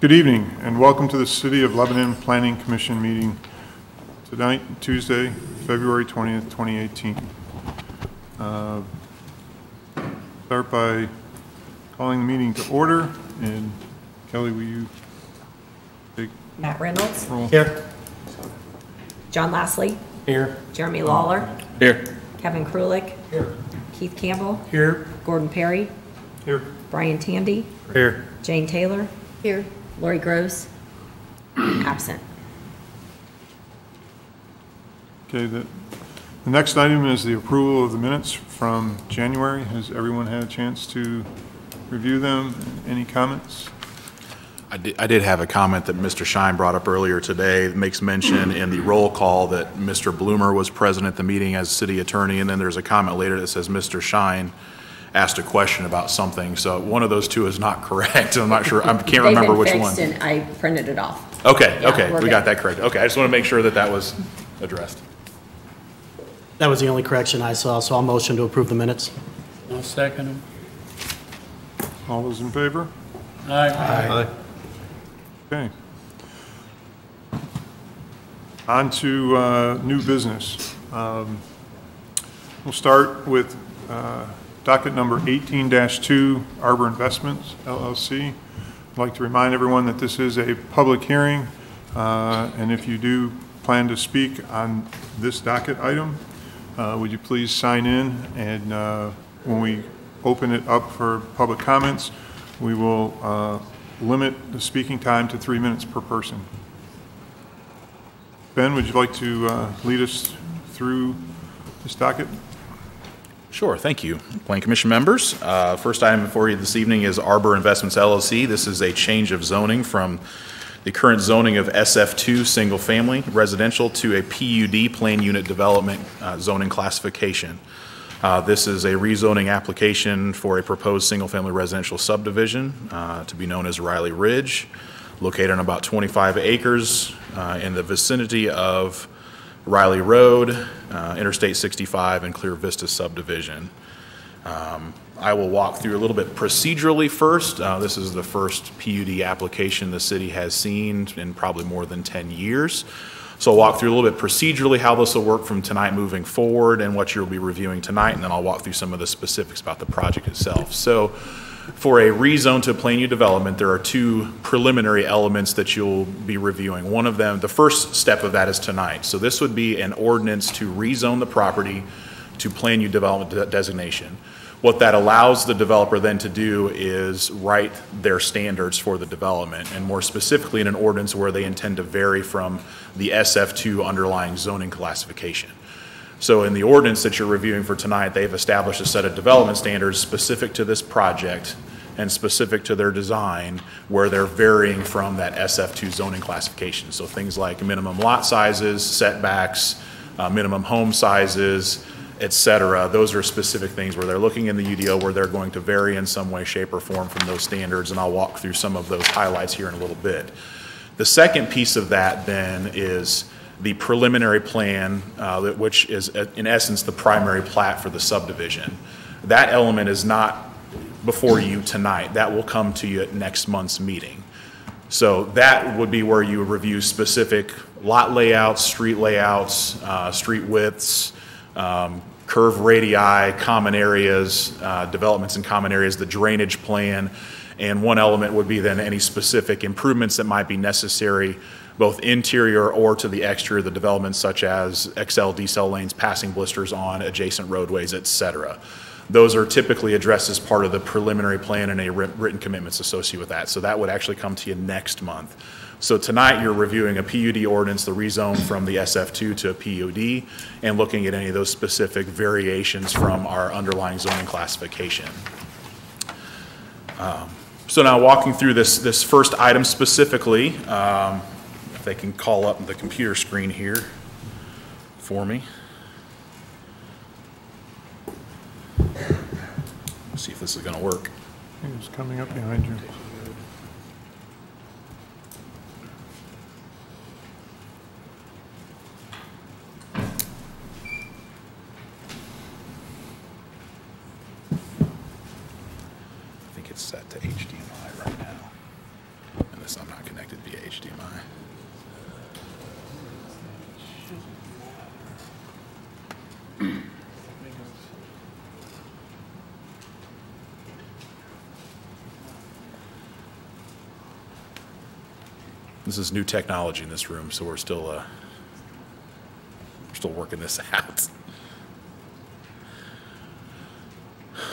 Good evening and welcome to the City of Lebanon Planning Commission meeting tonight, Tuesday, February 20th, 2018. Start by calling the meeting to order, and Kelly, will you take Matt Reynolds. roll? Here. John Lassley. Here. Jeremy Lawler. Here. Kevin Krulik. Here. Keith Campbell. Here. Gordon Perry. Here. Brian Tandy. Here. Jane Taylor. Here. Lori Gross. Absent. Okay, the next item is the approval of the minutes from January. Has everyone had a chance to review them? Any comments? I did have a comment that Mr. Shine brought up earlier today. It makes mention in the roll call that Mr. Bloomer was present at the meeting as city attorney, and then there's a comment later that says Mr. Shine asked a question about something. So one of those two is not correct. I'm not sure. I can't remember which one. And I printed it off. Okay, Yeah, okay, we're we got good. that correct. Okay, I just want to make sure that that was addressed. That was the only correction I saw, so I'll motion to approve the minutes. I'll second them. All those in favor? Aye. Okay. On to new business. We'll start with docket number 18-2, Arbor Investments, LLC. I'd like to remind everyone that this is a public hearing, and if you do plan to speak on this docket item, would you please sign in, and when we open it up for public comments, we will limit the speaking time to 3 minutes per person. Ben, would you like to lead us through this docket? Sure, thank you. Planning Commission members, first item before you this evening is Arbor Investments LLC. This is a change of zoning from the current zoning of SF2 single family residential to a PUD plan unit development zoning classification. This is a rezoning application for a proposed single family residential subdivision to be known as Riley Ridge, located on about 25 acres in the vicinity of Riley Road, Interstate 65, and Clear Vista subdivision. I will walk through a little bit procedurally first. This is the first PUD application the city has seen in probably more than 10 years. So I'll walk through a little bit procedurally how this will work from tonight moving forward and what you'll be reviewing tonight, and then I'll walk through some of the specifics about the project itself. So for a rezone to plan unit development, there are two preliminary elements that you'll be reviewing. One of them, the first step of that is tonight. So this would be an ordinance to rezone the property to plan unit development designation. What that allows the developer then to do is write their standards for the development, and more specifically in an ordinance where they intend to vary from the SF2 underlying zoning classification. So in the ordinance that you're reviewing for tonight, they've established a set of development standards specific to this project and specific to their design where they're varying from that SF2 zoning classification. So things like minimum lot sizes, setbacks, minimum home sizes, etc. Those are specific things where they're looking in the UDO where they're going to vary in some way, shape, or form from those standards, and I'll walk through some of those highlights here in a little bit. The second piece of that then is the preliminary plan, which is in essence the primary plat for the subdivision. That element is not before you tonight. That will come to you at next month's meeting. So that would be where you review specific lot layouts, street widths, curve radii, common areas, developments in common areas, the drainage plan, and one element would be then any specific improvements that might be necessary both interior or to the exterior of the development, such as XL, decel lanes, passing blisters on adjacent roadways, etc. Those are typically addressed as part of the preliminary plan and a written commitments associated with that. So that would actually come to you next month. So tonight you're reviewing a PUD ordinance, the rezone from the SF2 to a PUD, and looking at any of those specific variations from our underlying zoning classification. So now walking through this first item specifically, if they can call up the computer screen here for me. Let's see if this is going to work. It's coming up behind you. I think it's set to HDMI right now. And this guess I'm not connected via HDMI. This is new technology in this room, so we're still working this out.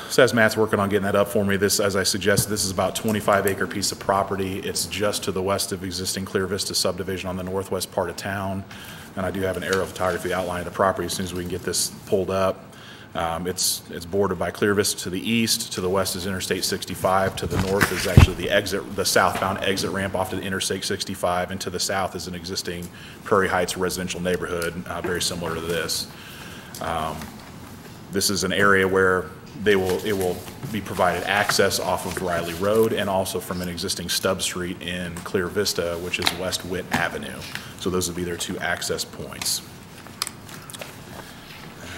So as Matt's working on getting that up for me, this, as I suggested, this is about a 25-acre piece of property. It's just to the west of existing Clear Vista subdivision on the northwest part of town. And I do have an aerial photography outline of the property as soon as we can get this pulled up. It's bordered by Clear Vista to the east. To the west is Interstate 65. To the north is actually the southbound exit ramp off to the Interstate 65. And to the south is an existing Prairie Heights residential neighborhood, very similar to this. This is an area where it will be provided access off of Riley Road and also from an existing stub street in Clear Vista, which is West Witt Avenue. So those would be their two access points.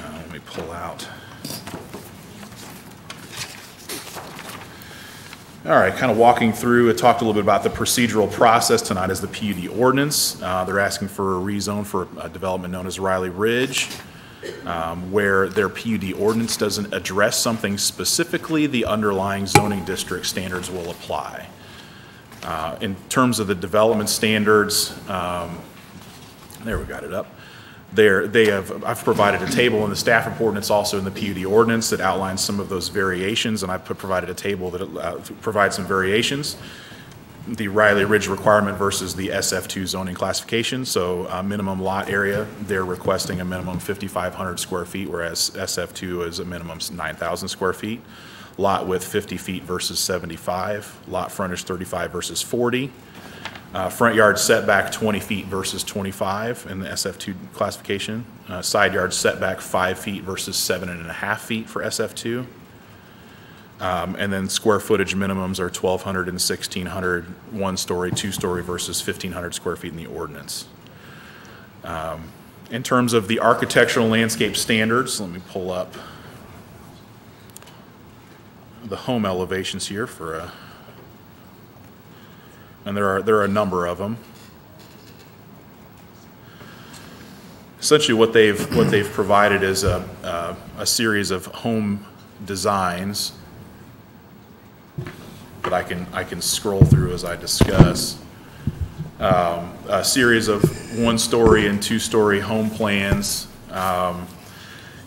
Let me pull out. All right, kind of walking through, I talked a little bit about the procedural process tonight as the PUD ordinance. They're asking for a rezone for a development known as Riley Ridge. Where their PUD ordinance doesn't address something specifically, the underlying zoning district standards will apply. In terms of the development standards, there we got it up. I've provided a table in the staff report, and it's also in the PUD ordinance that outlines some of those variations, and I've provided a table that provides some variations. The Riley Ridge requirement versus the SF2 zoning classification. So minimum lot area, they're requesting a minimum 5,500 square feet, whereas SF2 is a minimum 9,000 square feet. Lot width 50 feet versus 75. Lot frontage 35 versus 40. Front yard setback 20 feet versus 25 in the SF2 classification. Side yard setback 5 feet versus 7.5 feet for SF2. And then square footage minimums are 1,200 and 1,600, one-story, two-story versus 1,500 square feet in the ordinance. In terms of the architectural landscape standards, let me pull up the home elevations here and there are a number of them. Essentially, what they've provided is a series of home designs that I can scroll through as I discuss. A series of one-story and two-story home plans,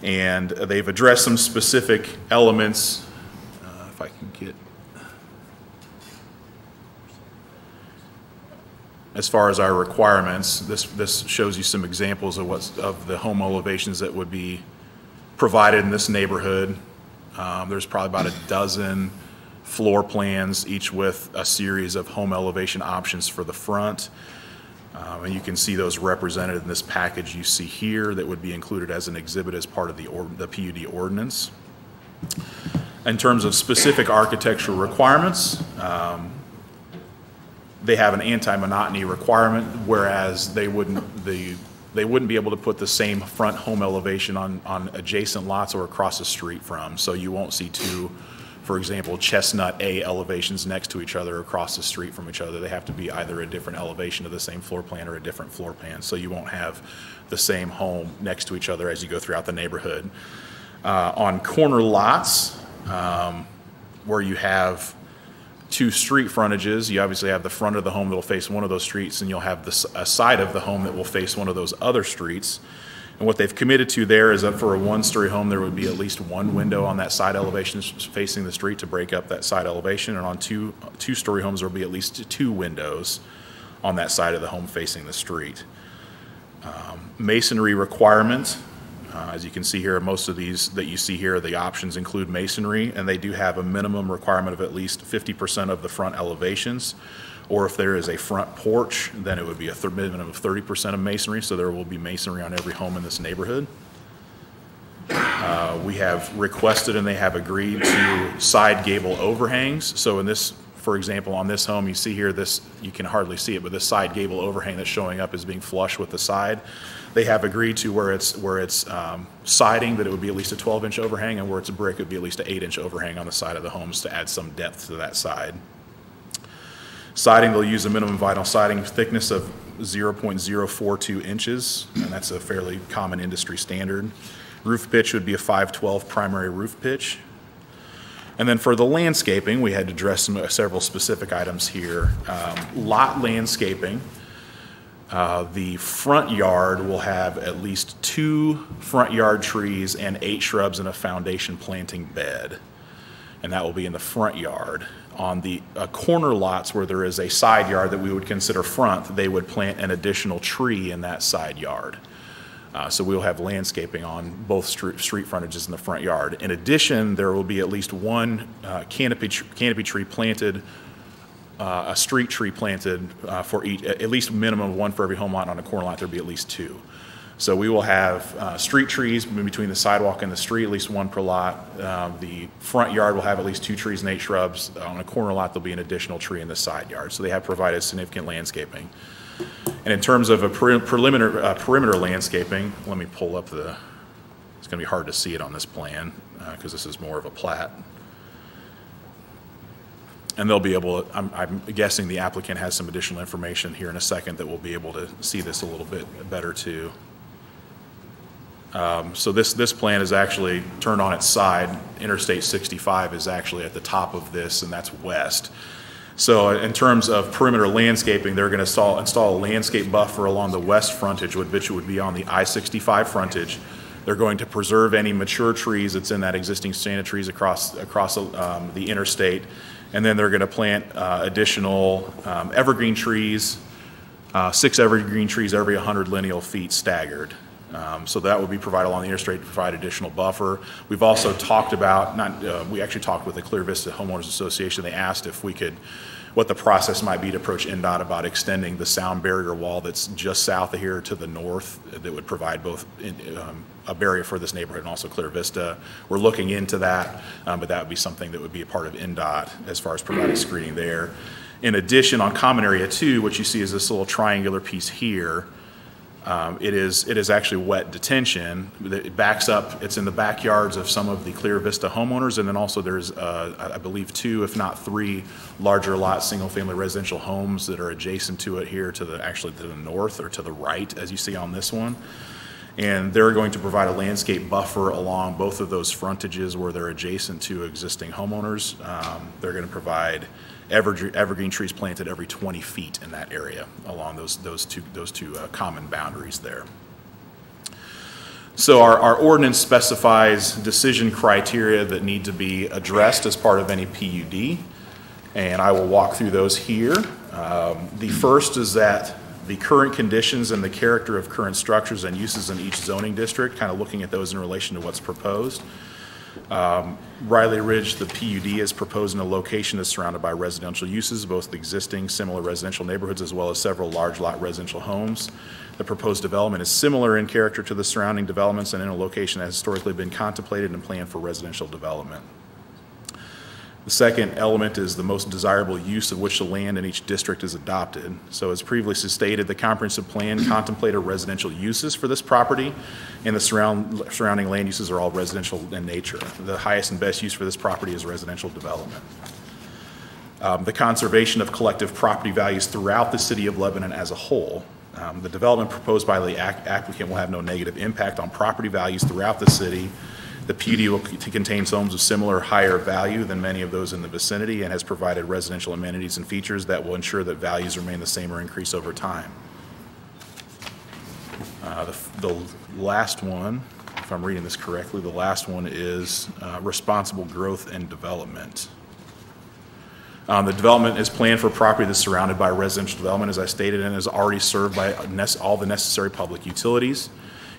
and they've addressed some specific elements. If I can get, as far as our requirements, this shows you some examples of the home elevations that would be provided in this neighborhood. There's probably about a dozen floor plans, each with a series of home elevation options for the front. And you can see those represented in this package you see here that would be included as an exhibit as part of the PUD ordinance. In terms of specific architectural requirements, they have an anti-monotony requirement, whereas they wouldn't be able to put the same front home elevation on adjacent lots or across the street from. So you won't see two, for example, Chestnut A elevations next to each other across the street from each other. They have to be either a different elevation of the same floor plan or a different floor plan. So you won't have the same home next to each other as you go throughout the neighborhood. On corner lots, where you have two street frontages, you obviously have the front of the home that will face one of those streets, and you'll have a side of the home that will face one of those other streets. And what they've committed to there is that for a one-story home, there would be at least one window on that side elevation facing the street to break up that side elevation. And on two-story homes, there will be at least two windows on that side of the home facing the street. Masonry requirement. As you can see here, most of these that you see here, the options include masonry, and they do have a minimum requirement of at least 50% of the front elevations. Or if there is a front porch, then it would be a minimum of 30% of masonry, so there will be masonry on every home in this neighborhood. We have requested and they have agreed to side gable overhangs. So in this, for example, on this home, you see here, you can hardly see it, but this side gable overhang that's showing up is being flush with the side. They have agreed to where it's siding, that it would be at least a 12-inch overhang, and where it's a brick, it would be at least an 8-inch overhang on the side of the homes to add some depth to that side. Siding, they'll use a minimum vinyl siding thickness of 0.042 inches, and that's a fairly common industry standard. Roof pitch would be a 512 primary roof pitch. And then for the landscaping, we had to address several specific items here. Lot landscaping. The front yard will have at least 2 front yard trees and 8 shrubs in a foundation planting bed. And that will be in the front yard. On the corner lots where there is a side yard that we would consider front, they would plant an additional tree in that side yard. So we'll have landscaping on both street frontages in the front yard. In addition, there will be at least 1 canopy tree planted, a street tree planted for each, at least minimum of 1 for every home lot. On a corner lot, there'll be at least 2. So we will have street trees between the sidewalk and the street, at least 1 per lot. The front yard will have at least 2 trees and 8 shrubs. On a corner lot, there'll be an additional tree in the side yard. So they have provided significant landscaping. And in terms of a perimeter landscaping, let me pull up the, it's going to be hard to see it on this plan because this is more of a plat. And they'll be able to, I'm guessing the applicant has some additional information here in a second that we'll be able to see this a little bit better too. So this plan is actually turned on its side. Interstate 65 is actually at the top of this, and that's west. So in terms of perimeter landscaping, they're going to install a landscape buffer along the west frontage, which would be on the I-65 frontage. They're going to preserve any mature trees that's in that existing stand of trees across the interstate. And then they're going to plant additional evergreen trees, 6 evergreen trees every 100 lineal feet staggered. So that would be provided along the interstate to provide additional buffer. We've also talked about, we actually talked with the Clear Vista Homeowners Association. They asked if we could, what the process might be to approach NDOT about extending the sound barrier wall that's just south of here to the north that would provide both a barrier for this neighborhood and also Clear Vista. We're looking into that, but that would be something that would be a part of NDOT as far as providing screening there. In addition, on Common Area 2, what you see is this little triangular piece here. It is actually wet detention. It backs up. It's in the backyards of some of the Clear Vista homeowners, and then also there's, I believe, 2, if not 3, larger lot single-family residential homes that are adjacent to it here to the north or to the right, as you see on this one. And they're going to provide a landscape buffer along both of those frontages where they're adjacent to existing homeowners. They're going to provide evergreen trees planted every 20 feet in that area along those two common boundaries there. So our ordinance specifies decision criteria that need to be addressed as part of any PUD, and I will walk through those here. The first is that the current conditions and the character of current structures and uses in each zoning district, kind of looking at those in relation to what's proposed. Riley Ridge, the PUD, is proposed in a location that's surrounded by residential uses, both existing similar residential neighborhoods as well as several large lot residential homes. The proposed development is similar in character to the surrounding developments and in a location that has historically been contemplated and planned for residential development. The second element is the most desirable use of which the land in each district is adopted. So as previously stated, the comprehensive plan contemplated residential uses for this property, and the surrounding land uses are all residential in nature. The highest and best use for this property is residential development. The conservation of collective property values throughout the city of Lebanon as a whole. The development proposed by the applicant will have no negative impact on property values throughout the city. The PUD will contain homes of similar higher value than many of those in the vicinity and has provided residential amenities and features that will ensure that values remain the same or increase over time. The last one, if I'm reading this correctly, the last one is responsible growth and development. The development is planned for property that's surrounded by residential development, as I stated, and is already served by all the necessary public utilities.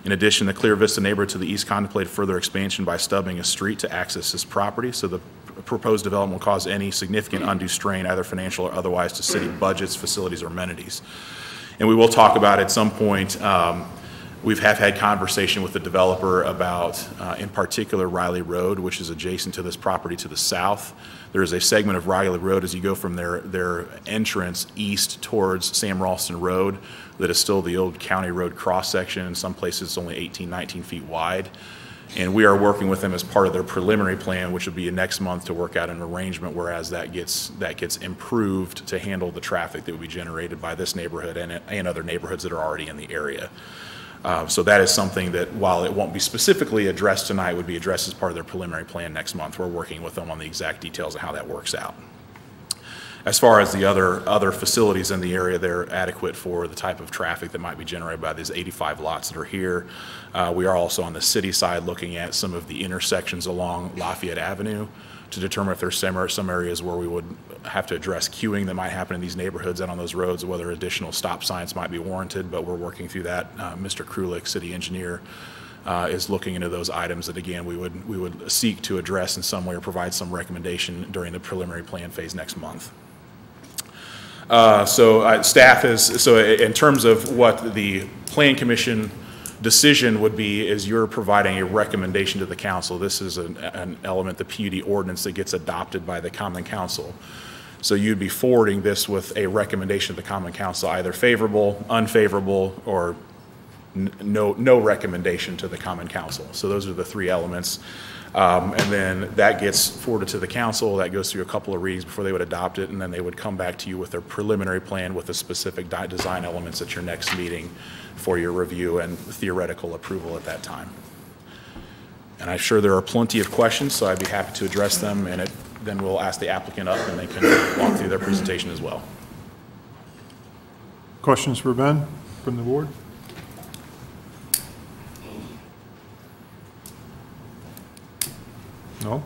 In addition, the Clear Vista neighborhood to the east contemplated further expansion by stubbing a street to access this property. So the proposed development will cause any significant undue strain, either financial or otherwise, to city budgets, facilities, or amenities. And we will talk about at some point, we have had conversation with the developer about, in particular, Riley Road, which is adjacent to this property to the south. There is a segment of Riley Road as you go from their entrance east towards Sam Ralston Road that is still the old county road cross section. In some places it's only 18, 19 feet wide. And we are working with them as part of their preliminary plan, which would be next month, to work out an arrangement whereas that gets improved to handle the traffic that would be generated by this neighborhood and other neighborhoods that are already in the area. So that is something that, while it won't be specifically addressed tonight, would be addressed as part of their preliminary plan next month. We're working with them on the exact details of how that works out. As far as the other facilities in the area, they're adequate for the type of traffic that might be generated by these 85 lots that are here. We are also on the city side looking at some of the intersections along Lafayette Avenue to determine if there's some areas where we would have to address queuing that might happen in these neighborhoods and on those roads, whether additional stop signs might be warranted, but we're working through that. Mr. Krulik, city engineer, is looking into those items that, again, we would seek to address in some way or provide some recommendation during the preliminary plan phase next month. Staff is, so in terms of what the Plan Commission decision would be, is you're providing a recommendation to the council. This is an element, the PUD ordinance, that gets adopted by the Common Council. So you'd be forwarding this with a recommendation to the Common Council, either favorable, unfavorable, or no recommendation to the Common Council. So those are the three elements. And then that gets forwarded to the council. That goes through a couple of readings before they would adopt it, and then they would come back to you with their preliminary plan with the specific design elements at your next meeting for your review and theoretical approval at that time. And I'm sure there are plenty of questions, so I'd be happy to address them, and then we'll ask the applicant up and they can walk through their presentation as well. Questions for Ben from the board? No?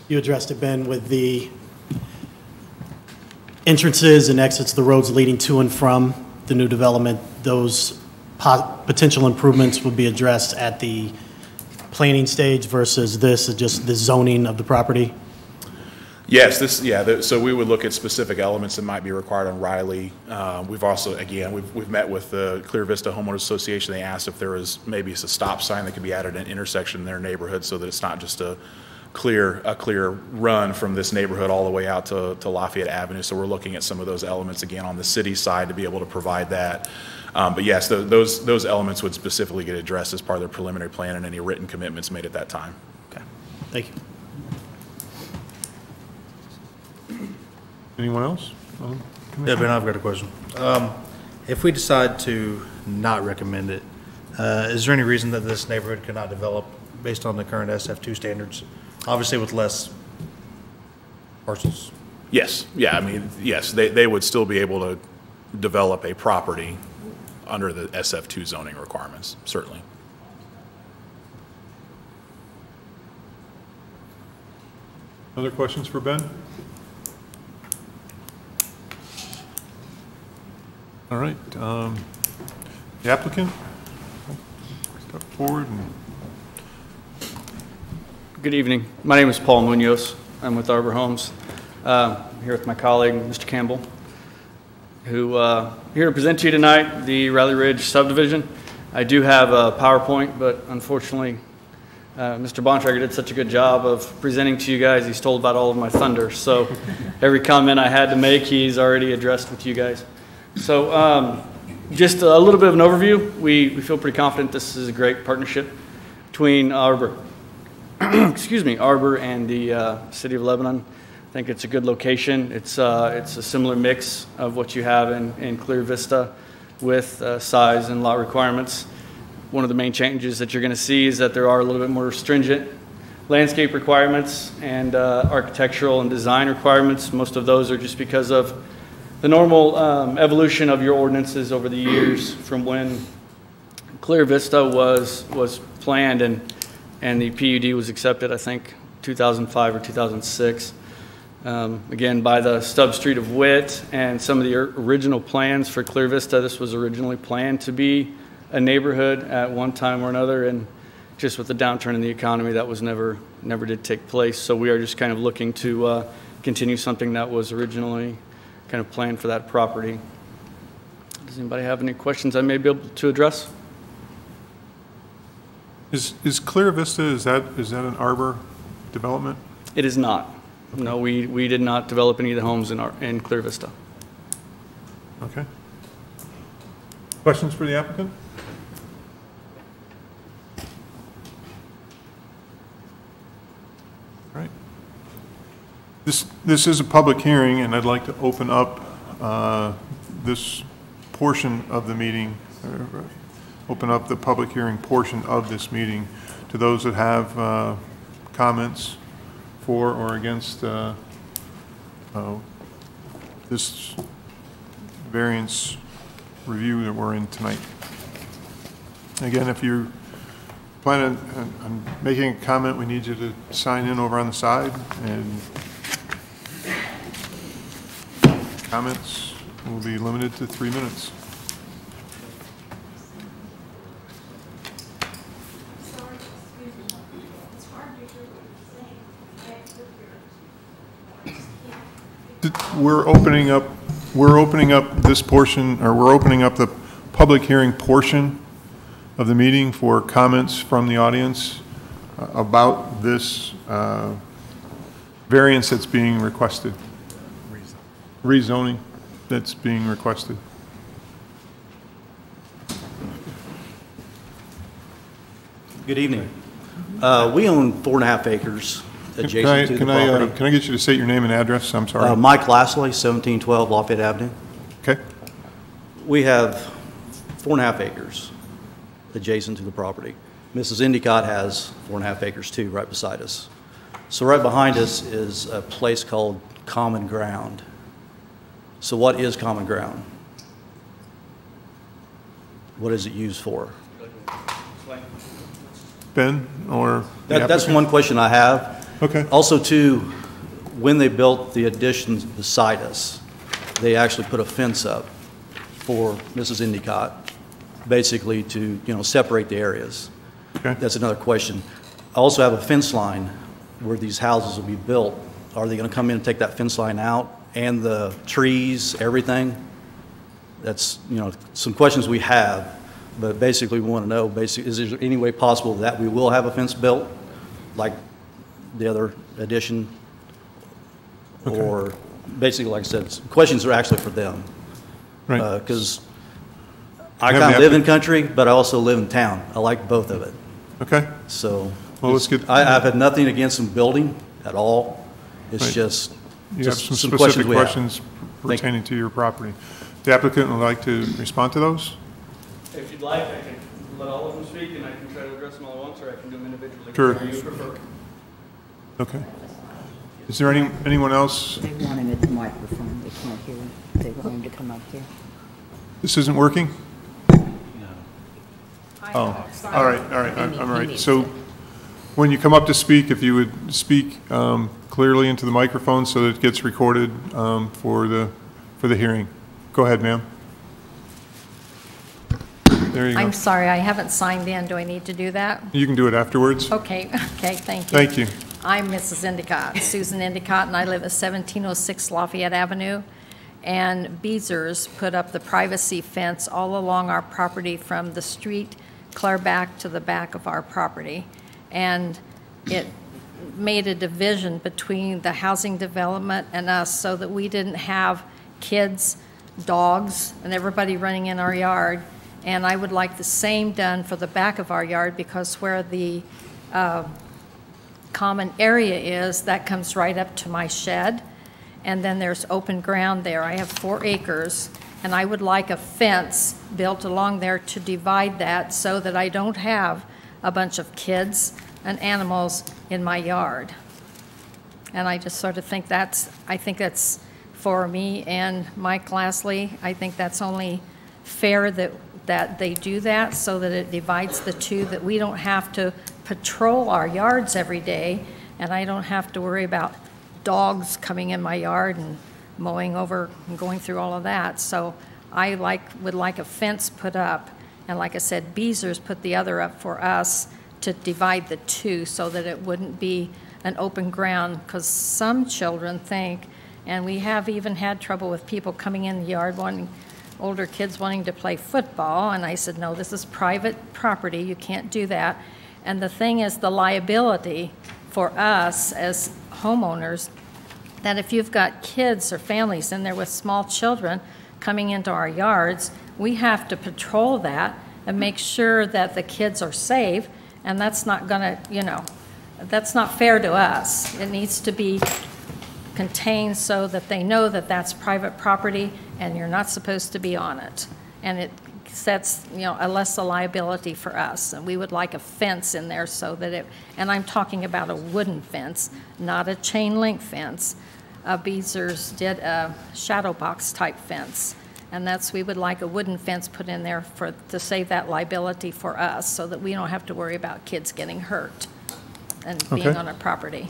You addressed it, Ben, with the entrances and exits, the roads leading to and from the new development. Those potential improvements would be addressed at the planning stage versus this is just the zoning of the property? Yes, so we would look at specific elements that might be required on Riley. We've also, again, we've met with the Clear Vista Homeowners Association. They asked if there was maybe a stop sign that could be added at an intersection in their neighborhood so that it's not just a clear run from this neighborhood all the way out to Lafayette Avenue. So we're looking at some of those elements, again, on the city side to be able to provide that. But yes, those elements would specifically get addressed as part of their preliminary plan and any written commitments made at that time. Okay, thank you. Anyone else? Yeah, Ben, I've got a question. If we decide to not recommend it, is there any reason that this neighborhood cannot develop based on the current SF2 standards? Obviously with less parcels. Yes, yeah, I mean, yes, they would still be able to develop a property under the SF2 zoning requirements, certainly. Other questions for Ben? All right, the applicant, step forward. Good evening. My name is Paul Munoz. I'm with Arbor Homes. I'm here with my colleague, Mr. Campbell, who here to present to you tonight the Riley Ridge subdivision. I do have a PowerPoint, but unfortunately, Mr. Bontrager did such a good job of presenting to you guys. He stole about all of my thunder. So every comment I had to make, he's already addressed with you guys. So just a little bit of an overview. We feel pretty confident this is a great partnership between Arbor, Arbor and the City of Lebanon. I think it's a good location. It's a similar mix of what you have in Clear Vista with size and lot requirements. One of the main changes that you're going to see is that there are a little bit more stringent landscape requirements and architectural and design requirements. Most of those are just because of the normal evolution of your ordinances over the years from when Clear Vista was planned and the PUD was accepted, I think, 2005 or 2006. Again, by the Stubb Street of Witt and some of the original plans for Clear Vista, this was originally planned to be a neighborhood at one time or another, and just with the downturn in the economy, that was never did take place. So we are just kind of looking to continue something that was originally kind of planned for that property. Does anybody have any questions I may be able to address? Is Clear Vista, is that an Arbor development? It is not. Okay. No, we did not develop any of the homes in Clear Vista. Okay. Questions for the applicant? All right. This is a public hearing, and I'd like to open up this portion of the meeting, open up the public hearing portion of this meeting to those that have comments for or against this variance review that we're in tonight. Again, if you're planning on making a comment, we need you to sign in over on the side, and comments will be limited to 3 minutes. We're opening up this portion, or we're opening up the public hearing portion of the meeting for comments from the audience about this variance that's being requested. Rezoning that's being requested. Good evening. We own 4.5 acres adjacent to the property. Can I get you to state your name and address? I'm sorry. Mike Lassley, 1712 Lafayette Avenue. Okay. We have 4.5 acres adjacent to the property. Mrs. Endicott has 4.5 acres too, right beside us. So right behind us is a place called Common Ground. So what is Common Ground? What is it used for? Ben, or the That's applicant? one question I have. Okay. Also, too, when they built the addition beside us, they actually put a fence up for Mrs. Endicott, basically to, separate the areas. Okay. That's another question. I also have a fence line where these houses will be built. Are they going to come in and take that fence line out and the trees, everything? That's, some questions we have, but basically we want to know, is there any way possible that we will have a fence built like the other addition? Okay. Or basically, like I said, questions are actually for them. Right. Because I Have kind of the live in country, but I also live in town. I like both of it. Okay. So Well, let's get. I've had nothing against them building at all. It's Right. just You have just some questions specific we have. questions pertaining to your property. The applicant would like to respond to those? If you'd like, I can let all of them speak, and I can try to address them all at once, or I can do them individually. Sure. Whatever you prefer. Okay. Is there anyone else? They want him at the microphone. They can't hear him. They want him to come up here. This isn't working? Oh, all right, I'm all right. So when you come up to speak, if you would speak clearly into the microphone so that it gets recorded for the hearing. Go ahead, ma'am. There you go. I'm sorry, I haven't signed in. Do I need to do that? You can do it afterwards. Okay, thank you. Thank you. I'm Mrs. Endicott, Susan Endicott, and I live at 1706 Lafayette Avenue. And Beezers put up the privacy fence all along our property from the street clear back to the back of our property. And it made a division between the housing development and us so that we didn't have kids, dogs, and everybody running in our yard. And I would like the same done for the back of our yard, because where the common area is, that comes right up to my shed. And then there's open ground there. I have 4 acres, and I would like a fence built along there to divide that so that I don't have a bunch of kids and animals in my yard. And I just sort of think that's for me and Mike Lassley. I think that's only fair that they do that so that it divides the two, that we don't have to patrol our yards every day, and I don't have to worry about dogs coming in my yard and mowing over and going through all of that. So I would like a fence put up, and like I said, Beezers put the other up for us to divide the two so that it wouldn't be an open ground, because some children think, and we have even had trouble with people coming in the yard older kids wanting to play football, and I said, no, this is private property, you can't do that. And the thing is, the liability for us as homeowners, that if you've got kids or families in there with small children coming into our yards, we have to patrol that and make sure that the kids are safe, and that's not gonna, that's not fair to us. It needs to be contained so that they know that that's private property and you're not supposed to be on it. And it sets, a less a liability for us. And we would like a fence in there so that and I'm talking about a wooden fence, not a chain link fence. Beezers did a shadow box type fence. And we would like a wooden fence put in there to save that liability for us so that we don't have to worry about kids getting hurt and being on our property.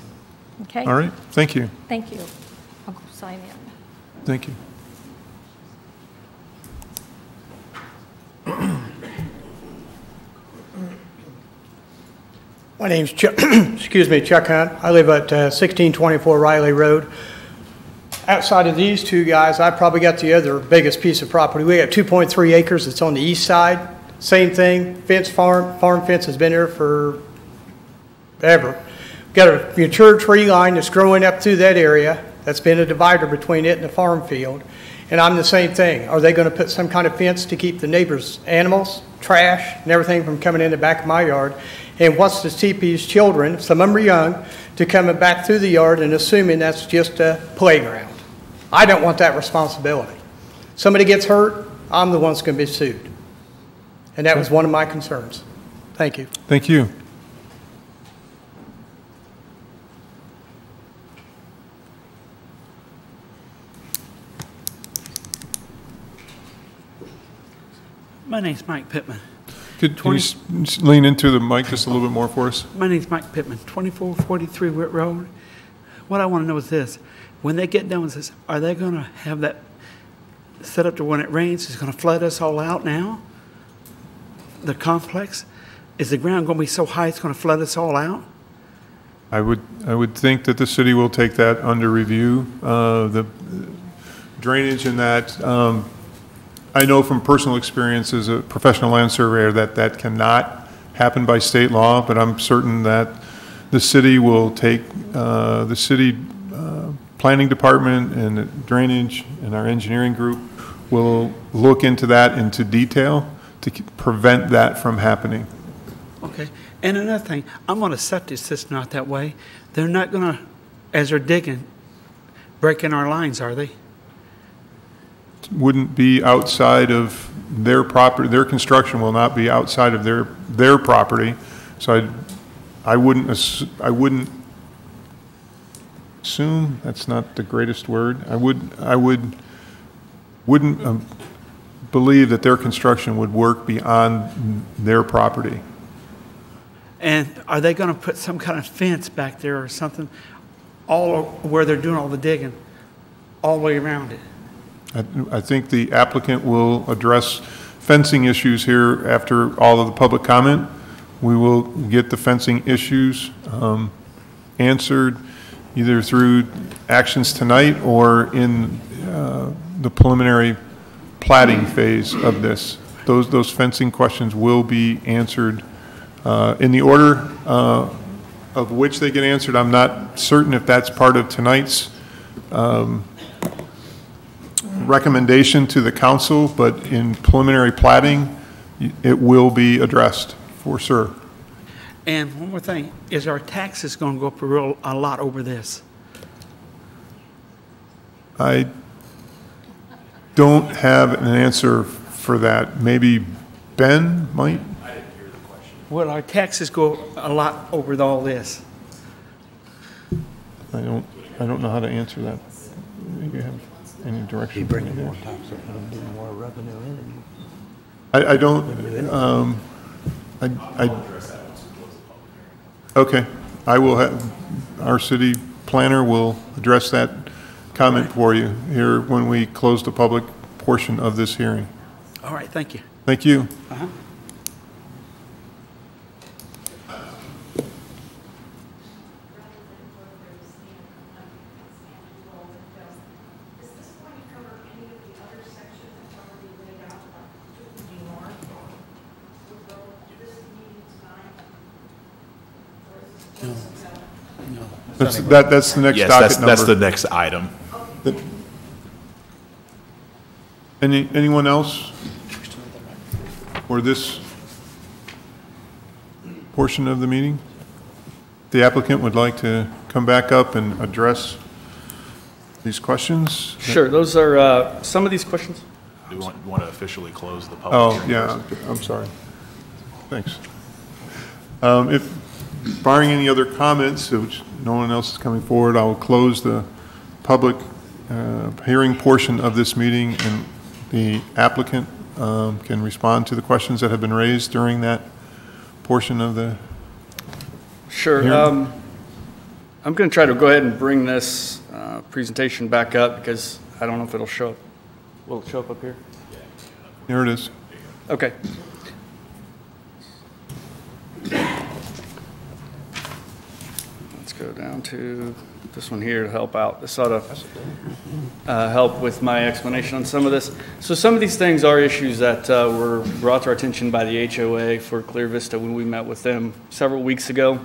Okay? All right, thank you. Thank you. I'll go sign in. Thank you. My name's Chuck, Chuck Hunt. I live at 1624 Riley Road. Outside of these two guys, I probably got the other biggest piece of property. We got 2.3 acres. It's on the east side. Same thing, farm fence has been there for ever. Got a mature tree line that's growing up through that area. That's been a divider between it and the farm field. And I'm the same thing. Are they going to put some kind of fence to keep the neighbors' animals, trash, and everything from coming in the back of my yard? And what's to keep these children, some of them are young, to coming back through the yard and assuming that's just a playground? I don't want that responsibility. Somebody gets hurt, I'm the one that's going to be sued. And that was one of my concerns. Thank you. Thank you. My name's Mike Pittman. Could you lean into the mic just a little bit more for us? My name's Mike Pittman, 2443 Witt Road. What I want to know is this. When they get done with this, are they going to have that set up to when it rains, it's going to flood us all out now? The complex? Is the ground going to be so high it's going to flood us all out? I would think that the city will take that under review. The drainage in that, I know from personal experience as a professional land surveyor that cannot happen by state law, but I'm certain that the city will take, the city planning department and the drainage and our engineering group will look into that into detail to prevent that from happening. Okay. And another thing, I'm on a septic system out that way. They're not going to, as they're digging, breaking our lines, are they? Wouldn't be outside of their property. Their construction will not be outside of their property. So I wouldn't assume, that's not the greatest word. I wouldn't believe that their construction would work beyond their property. And are they going to put some kind of fence back there or something all where they're doing all the digging, all the way around it? I think the applicant will address fencing issues here after all of the public comment. We will get the fencing issues answered either through actions tonight or in the preliminary plating phase of this. Those fencing questions will be answered in the order of which they get answered. I'm not certain if that's part of tonight's recommendation to the council, but in preliminary plating, it will be addressed for sure. And one more thing, is our taxes going to go up a lot over this? I don't have an answer for that. Maybe Ben might? I didn't hear the question. Will our taxes go a lot over all this? I don't know how to answer that. Maybe you have any direction? You bring more tax and bring more revenue in. I don't. Okay. I will have our city planner will address that comment for you here when we close the public portion of this hearing. All right. Thank you. Thank you. Uh-huh. That's the next Yes, docket number. that's the next item. Anyone else? for this portion of the meeting? The applicant would like to come back up and address these questions? Sure, those are some of these questions. Do you want to officially close the public Oh, hearing? yeah, I'm sorry. Thanks. If, barring any other comments, which no one else is coming forward, I will close the public hearing portion of this meeting, and the applicant can respond to the questions that have been raised during that portion of the Sure. hearing. I'm going to try to go ahead and bring this presentation back up because I don't know if it'll show up. Will it show up here? There it is. Okay. Let's go down to this one here to help out. This ought to help with my explanation on some of this. So some of these things are issues that were brought to our attention by the HOA for Clear Vista when we met with them several weeks ago,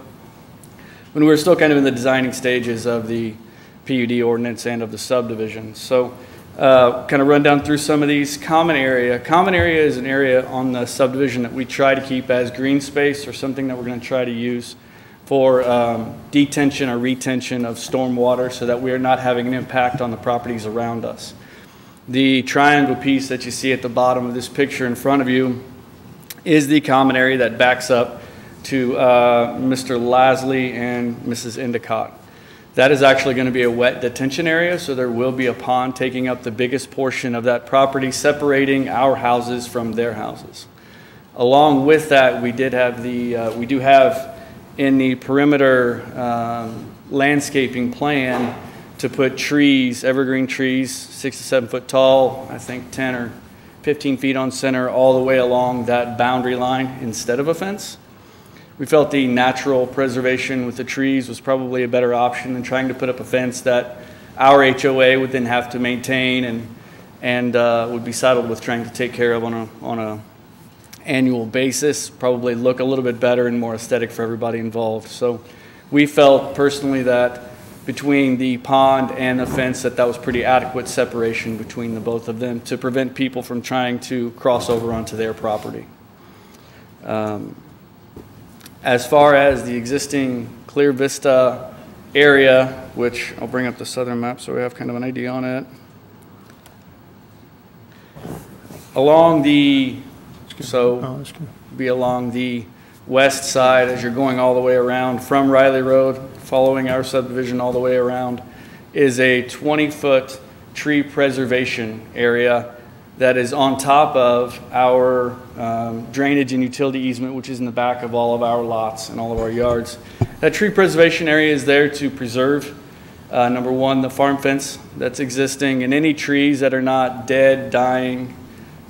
when we were still kind of in the designing stages of the PUD ordinance and of the subdivision. So kind of run down through some of these. Common area. Common area is an area on the subdivision that we try to keep as green space or something that we're going to try to use for detention or retention of storm water so that we are not having an impact on the properties around us. The triangle piece that you see at the bottom of this picture in front of you is the common area that backs up to Mr. Lasley and Mrs. Endicott. That is actually going to be a wet detention area, so there will be a pond taking up the biggest portion of that property, separating our houses from their houses. Along with that, we do have in the perimeter landscaping plan to put trees, evergreen trees, 6 to 7 foot tall, I think 10 or 15 feet on center, all the way along that boundary line instead of a fence. We felt the natural preservation with the trees was probably a better option than trying to put up a fence that our HOA would then have to maintain and would be saddled with trying to take care of on a annual basis. Probably look a little bit better and more aesthetic for everybody involved. So we felt personally that between the pond and the fence that was pretty adequate separation between the both of them to prevent people from trying to cross over onto their property. As far as the existing Clear Vista area, which I'll bring up the southern map so we have kind of an idea on it. Along the, be along the west side as you're going all the way around from Riley Road, following our subdivision all the way around, is a 20-foot tree preservation area that is on top of our drainage and utility easement, which is in the back of all of our lots and all of our yards. That tree preservation area is there to preserve, number one, the farm fence that's existing, and any trees that are not dead, dying,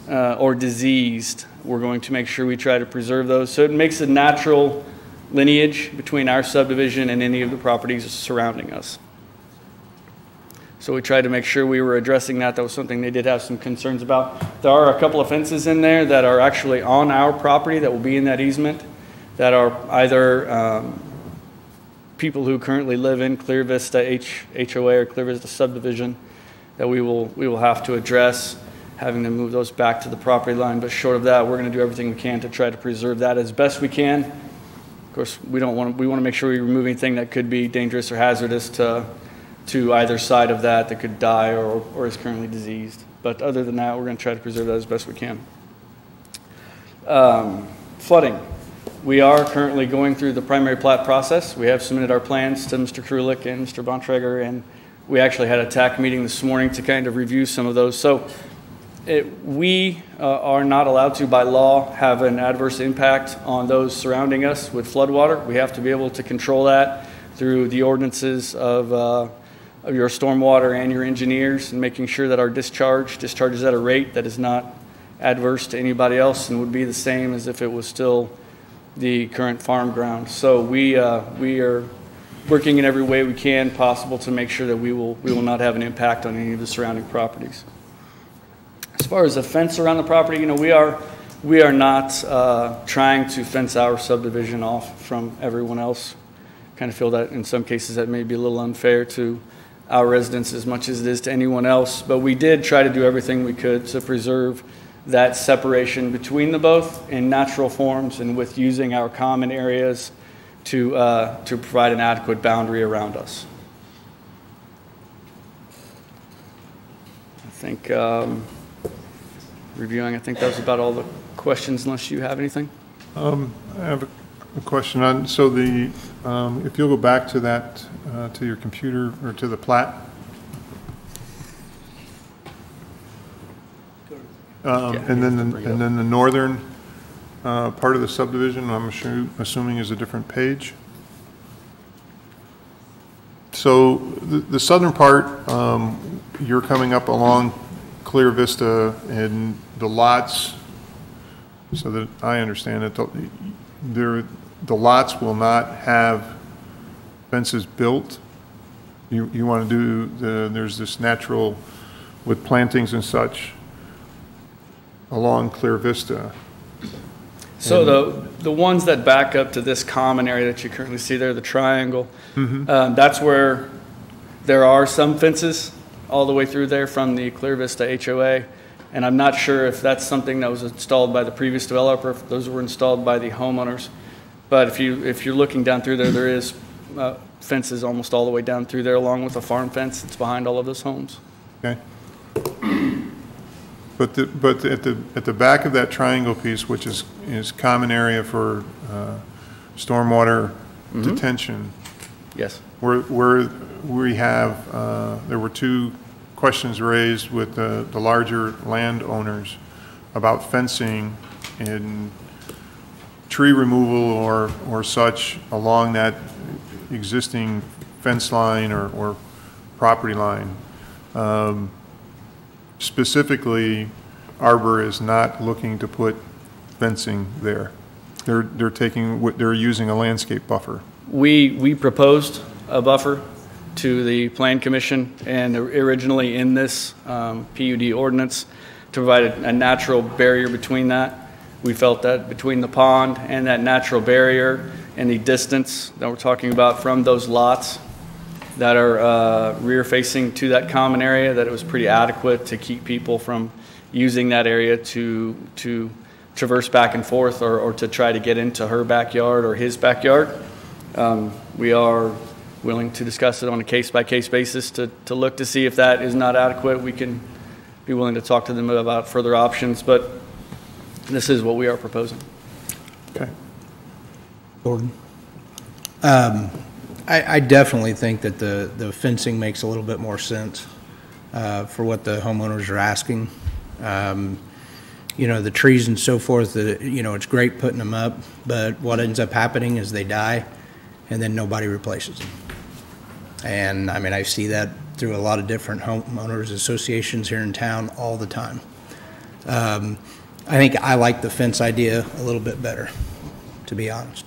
or diseased. We're going to make sure we try to preserve those. So it makes a natural lineage between our subdivision and any of the properties surrounding us. So we tried to make sure we were addressing that. That was something they did have some concerns about. There are a couple of fences in there that are actually on our property that will be in that easement that are either people who currently live in Clear Vista HOA or Clear Vista subdivision that we will have to address, having to move those back to the property line. But short of that, we're going to do everything we can to try to preserve that as best we can. Of course, we want to make sure we remove anything that could be dangerous or hazardous to either side of that could die or is currently diseased. But other than that, we're going to try to preserve that as best we can. Flooding. We are currently going through the primary plat process. We have submitted our plans to Mr. Krulik and Mr. Bontrager, and we actually had a TAC meeting this morning to kind of review some of those. So we are not allowed to, by law, have an adverse impact on those surrounding us with floodwater. We have to be able to control that through the ordinances of your stormwater and your engineers, and making sure that our discharges at a rate that is not adverse to anybody else and would be the same as if it was still the current farm ground. So we are working in every way we can possible to make sure that we will not have an impact on any of the surrounding properties. As far as the fence around the property, we are not trying to fence our subdivision off from everyone else. Kind of feel that in some cases that may be a little unfair to our residents as much as it is to anyone else, but we did try to do everything we could to preserve that separation between the both in natural forms and with using our common areas to provide an adequate boundary around us. I think, reviewing, I think that was about all the questions, unless you have anything. I have a question on, so the, if you'll go back to that, to your computer, or to the plat. And then the northern part of the subdivision, I'm assuming is a different page. So the southern part, you're coming up along Clear Vista, and the lots, so that I understand it, the lots will not have fences built. You want to do there's this natural, with plantings and such, along Clear Vista. So the ones that back up to this common area that you currently see there, the triangle, that's where there are some fences all the way through there from the Clear Vista HOA. And I'm not sure if that's something that was installed by the previous developer, if those were installed by the homeowners. But if you're looking down through there is fences almost all the way down through there, along with a farm fence that's behind all of those homes. Okay. But at the back of that triangle piece, which is common area for stormwater detention. Yes. Where we have, there were two questions raised with the larger landowners about fencing and tree removal or such along that existing fence line or property line. Specifically, Arbor is not looking to put fencing there. They're using a landscape buffer. We proposed a buffer to the Plan Commission, and originally in this PUD ordinance to provide a natural barrier between that. We felt that between the pond and that natural barrier and the distance that we're talking about from those lots that are rear facing to that common area, that it was pretty adequate to keep people from using that area to traverse back and forth or to try to get into her backyard or his backyard. We are willing to discuss it on a case-by-case basis to look to see if that is not adequate. We can be willing to talk to them about further options, but this is what we are proposing. Okay. Gordon? I definitely think that the fencing makes a little bit more sense for what the homeowners are asking. You know, the trees and so forth, you know, it's great putting them up, but what ends up happening is they die and then nobody replaces them. And I mean, I see that through a lot of different homeowners associations here in town all the time. I think I like the fence idea a little bit better, to be honest.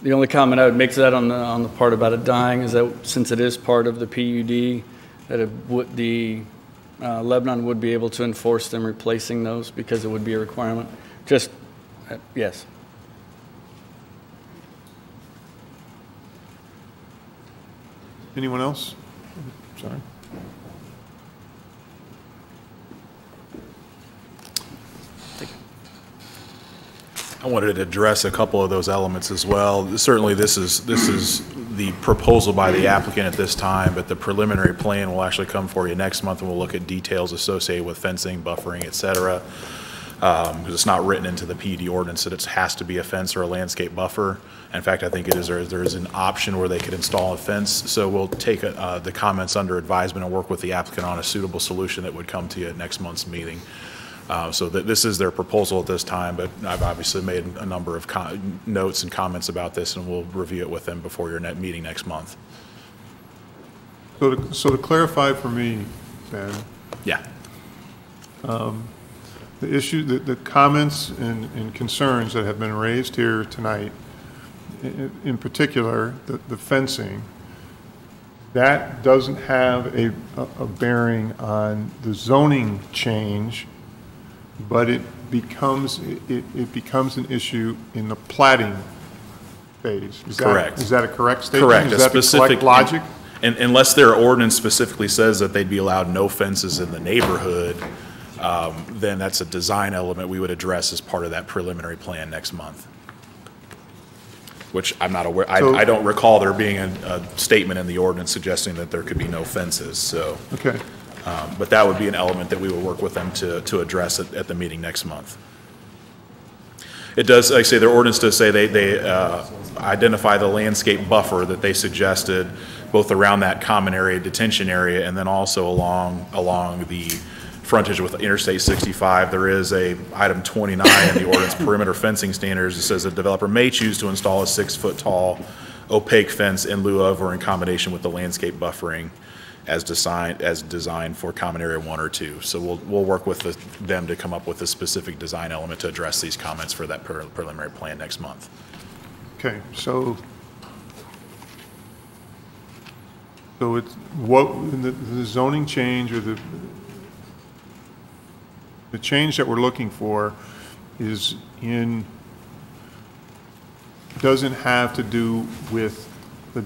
The only comment I would make to that on the part about it dying is that since it is part of the PUD, that Lebanon would be able to enforce them replacing those because it would be a requirement. Just, yes. Anyone else? Sorry. I wanted to address a couple of those elements as well. Certainly, this is the proposal by the applicant at this time, but the preliminary plan will actually come for you next month, and we'll look at details associated with fencing, buffering, et cetera. Because it's not written into the PUD ordinance that it has to be a fence or a landscape buffer. In fact, I think it is there is an option where they could install a fence. So we'll take the comments under advisement and work with the applicant on a suitable solution that would come to you at next month's meeting. So this is their proposal at this time, but I've obviously made a number of notes and comments about this, and we'll review it with them before your meeting next month. So to clarify for me, Ben. Yeah. The issue, the comments and concerns that have been raised here tonight, in particular, the fencing, that doesn't have a bearing on the zoning change, but it becomes an issue in the platting phase. Correct. Is that a correct statement? Correct. Is that the correct logic? And unless their ordinance specifically says that they'd be allowed no fences in the neighborhood, then that's a design element we would address as part of that preliminary plan next month. Which I'm not aware, I don't recall there being a statement in the ordinance suggesting that there could be no fences, so. Okay. But that would be an element that we will work with them to address at the meeting next month. It does, like I say, their ordinance does say they identify the landscape buffer that they suggested, both around that common area, detention area, and then also along the frontage with Interstate 65. There is a item 29 in the ordinance perimeter fencing standards. It says a developer may choose to install a 6-foot tall opaque fence in lieu of or in combination with the landscape buffering as designed for common area 1 or 2. So we'll work with them to come up with a specific design element to address these comments for that preliminary plan next month. Okay, so it's what the zoning change or the change that we're looking for is doesn't have to do with the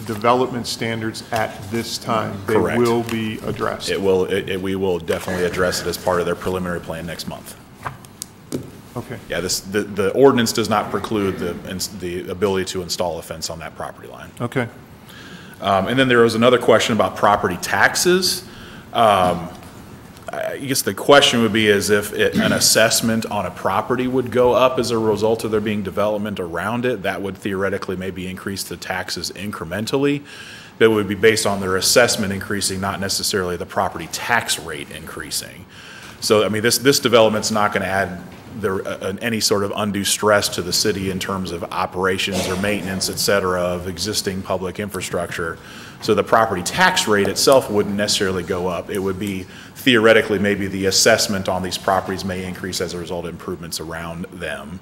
development standards at this time. Correct. They will be addressed. We will definitely address it as part of their preliminary plan next month. Okay. Yeah, the ordinance does not preclude the ability to install a fence on that property line. Okay. And then there was another question about property taxes. I guess the question would be is if an assessment on a property would go up as a result of there being development around it, that would theoretically maybe increase the taxes incrementally. But it would be based on their assessment increasing, not necessarily the property tax rate increasing. So, I mean, this development's not going to add any sort of undue stress to the city in terms of operations or maintenance, et cetera, of existing public infrastructure. So the property tax rate itself wouldn't necessarily go up. It would be theoretically maybe the assessment on these properties may increase as a result of improvements around them,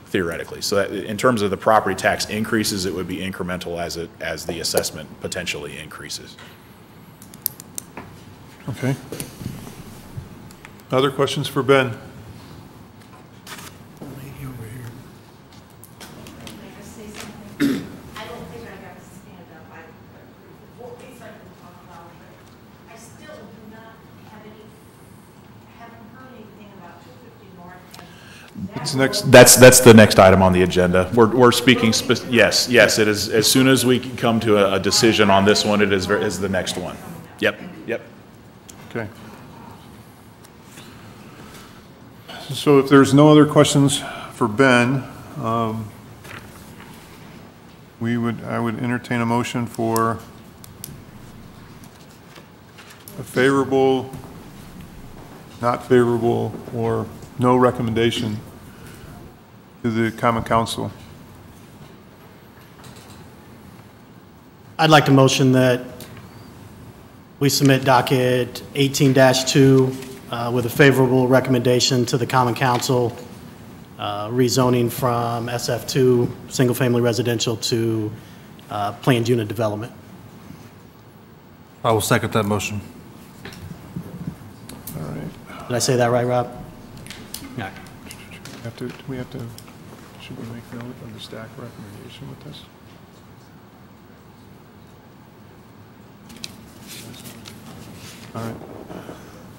theoretically. So that in terms of the property tax increases, it would be incremental as the assessment potentially increases. Okay. Other questions for Ben? That's the next item on the agenda. We're speaking, yes, it is. As soon as we come to a decision on this one, it is the next one. Yep. Okay. So if there's no other questions for Ben, I would entertain a motion for a favorable, not favorable, or no recommendation to the Common Council. I'd like to motion that we submit docket 18-2 with a favorable recommendation to the Common Council, rezoning from SF2, single-family residential, to planned unit development. I will second that motion. All right. Did I say that right, Rob? Yeah. Should we make note of the staff recommendation with this?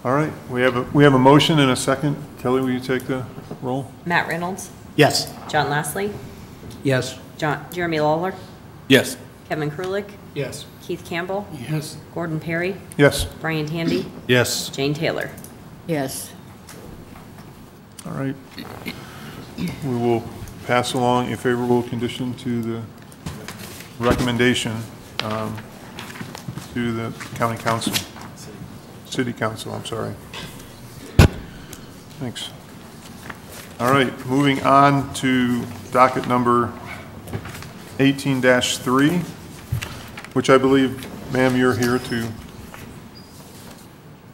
All right. We have a motion and a second. Kelly, will you take the roll? Matt Reynolds, Yes. John Lastly, Yes. Jeremy Lawler, Yes. Kevin Krulik, Yes. Keith Campbell, Yes. Gordon Perry, Yes. Brian Tandy, Yes. Jane Taylor. Yes. All right. We will pass along a favorable condition to the recommendation to the county council, city council, I'm sorry. Thanks. All right, moving on to docket number 18-3, which I believe, ma'am, you're here to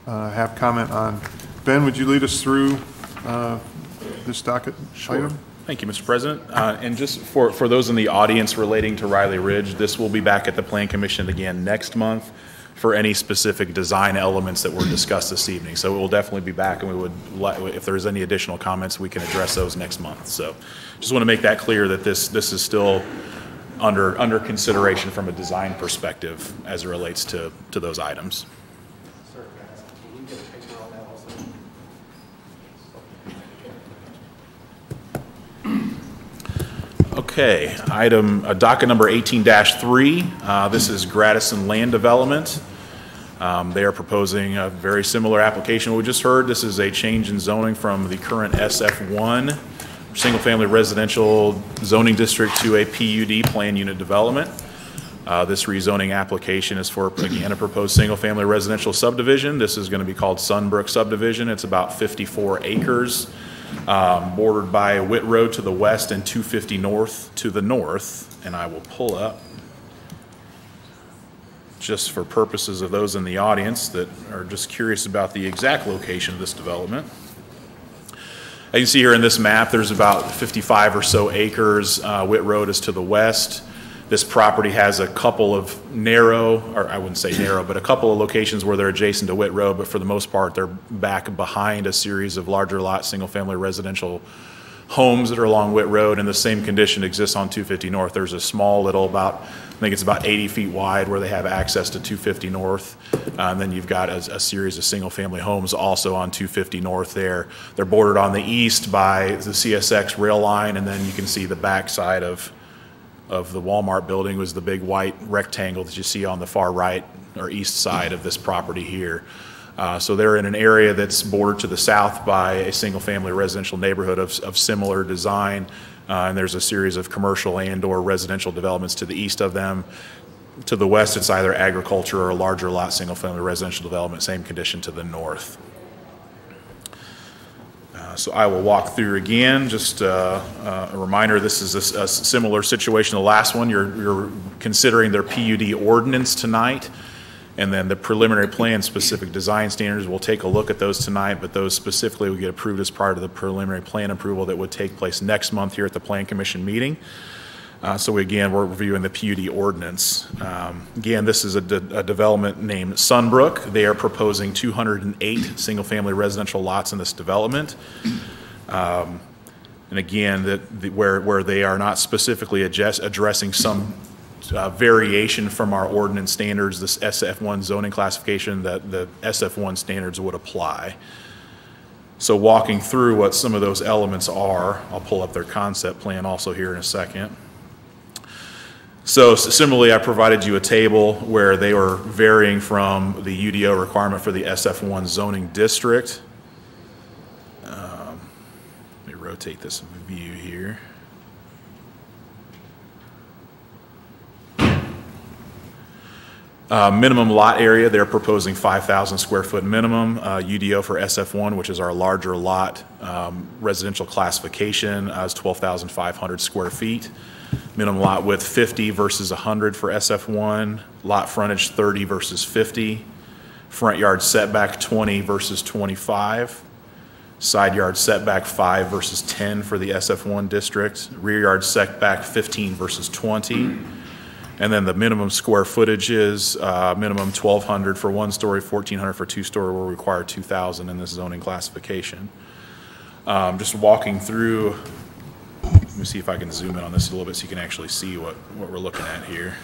have comment on. Ben, would you lead us through this docket item? Thank you, Mr. President. And just for those in the audience relating to Riley Ridge, this will be back at the Plan Commission again next month for any specific design elements that were discussed this evening. So it will definitely be back, and we would, if there's any additional comments, we can address those next month. So just want to make that clear that this is still under consideration from a design perspective as it relates to those items. Okay, docket number 18-3. This is Gradison Land Development. They are proposing a very similar application we just heard. This is a change in zoning from the current SF1 single-family residential zoning district to a PUD plan unit development. This rezoning application is for, again, a proposed single-family residential subdivision. This is going to be called Sunbrook Subdivision. It's about 54 acres, bordered by Witt Road to the west and 250 North to the north. And I will pull up, just for purposes of those in the audience that are just curious about the exact location of this development. As you can see here in this map, there's about 55 or so acres. Witt Road is to the west. This property has a couple of narrow, or I wouldn't say narrow, but a couple of locations where they're adjacent to Witt Road, but for the most part, they're back behind a series of larger lot, single-family residential homes that are along Witt Road, and the same condition exists on 250 North. There's a small little I think it's about 80 feet wide where they have access to 250 North. And then you've got a series of single-family homes also on 250 North there. They're bordered on the east by the CSX rail line, and then you can see the backside of the Walmart building was the big white rectangle that you see on the far right or east side of this property here. So they're in an area that's bordered to the south by a single-family residential neighborhood of similar design, and there's a series of commercial and/or residential developments to the east of them. To the west, it's either agriculture or a larger lot, single-family residential development, same condition to the north. So I will walk through again, just a reminder, this is a similar situation to the last one. You're considering their PUD ordinance tonight, and then the preliminary plan specific design standards. We'll take a look at those tonight, but those specifically will get approved as part of the preliminary plan approval that would take place next month here at the Plan Commission meeting. So again, we're reviewing the PUD ordinance. Again, this is a development named Sunbrook. They are proposing 208 single-family residential lots in this development. And again, where they are not specifically addressing some variation from our ordinance standards, this SF1 zoning classification, that the SF1 standards would apply. So walking through what some of those elements are, I'll pull up their concept plan also here in a second. So similarly, I provided you a table where they were varying from the UDO requirement for the SF1 zoning district. Let me rotate this view here. Minimum lot area, they're proposing 5,000 square foot minimum. UDO for SF1, which is our larger lot residential classification, is 12,500 square feet. Minimum lot width 50 versus 100 for SF1. Lot frontage 30 versus 50. Front yard setback 20 versus 25. Side yard setback 5 versus 10 for the SF1 district. Rear yard setback 15 versus 20. And then the minimum square footage is minimum 1,200 for one story, 1,400 for two story. Will require 2,000 in this zoning classification. Just walking through. Let me see if I can zoom in on this a little bit so you can actually see what we're looking at here.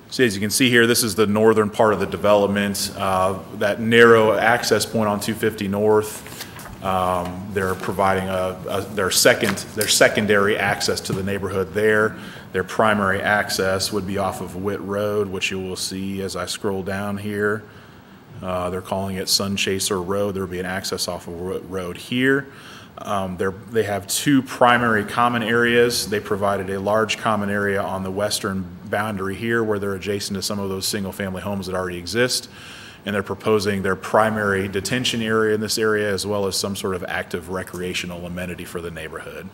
So as you can see here, this is the northern part of the development. That narrow access point on 250 North, they're providing their secondary access to the neighborhood there. Their primary access would be off of Witt Road, which you will see as I scroll down here. They're calling it Sunchaser Road. There will be an access off of Witt Road here. They have two primary common areas. They provided a large common area on the western boundary here where they're adjacent to some of those single-family homes that already exist. And they're proposing their primary detention area in this area as well as some sort of active recreational amenity for the neighborhood.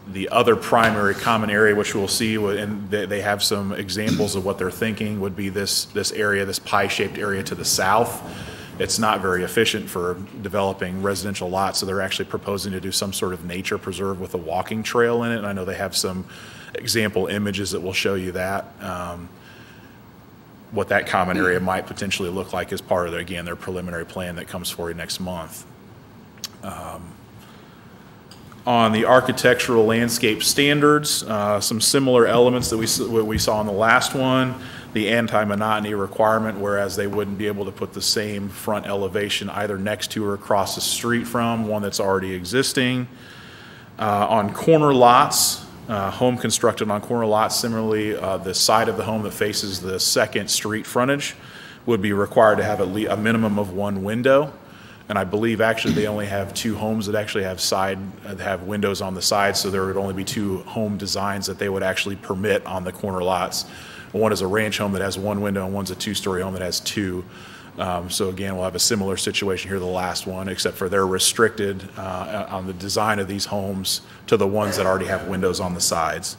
The other primary common area, which we'll see, and they have some examples of what they're thinking, would be this area, this pie-shaped area to the south. It's not very efficient for developing residential lots, so they're actually proposing to do some sort of nature preserve with a walking trail in it. And I know they have some example images that will show you that, what that common area might potentially look like as part of, their preliminary plan that comes for you next month. On the architectural landscape standards, some similar elements that we saw in the last one. the anti-monotony requirement, whereas they wouldn't be able to put the same front elevation either next to or across the street from one that's already existing. On corner lots, home constructed on corner lots, similarly, the side of the home that faces the second street frontage would be required to have at least a minimum of one window. And I believe actually they only have 2 homes that actually have windows on the side, so there would only be 2 home designs that they would actually permit on the corner lots. One is a ranch home that has 1 window, and one's a 2-story home that has 2. So again, we'll have a similar situation here, the last one, except for they're restricted on the design of these homes to the ones that already have windows on the sides.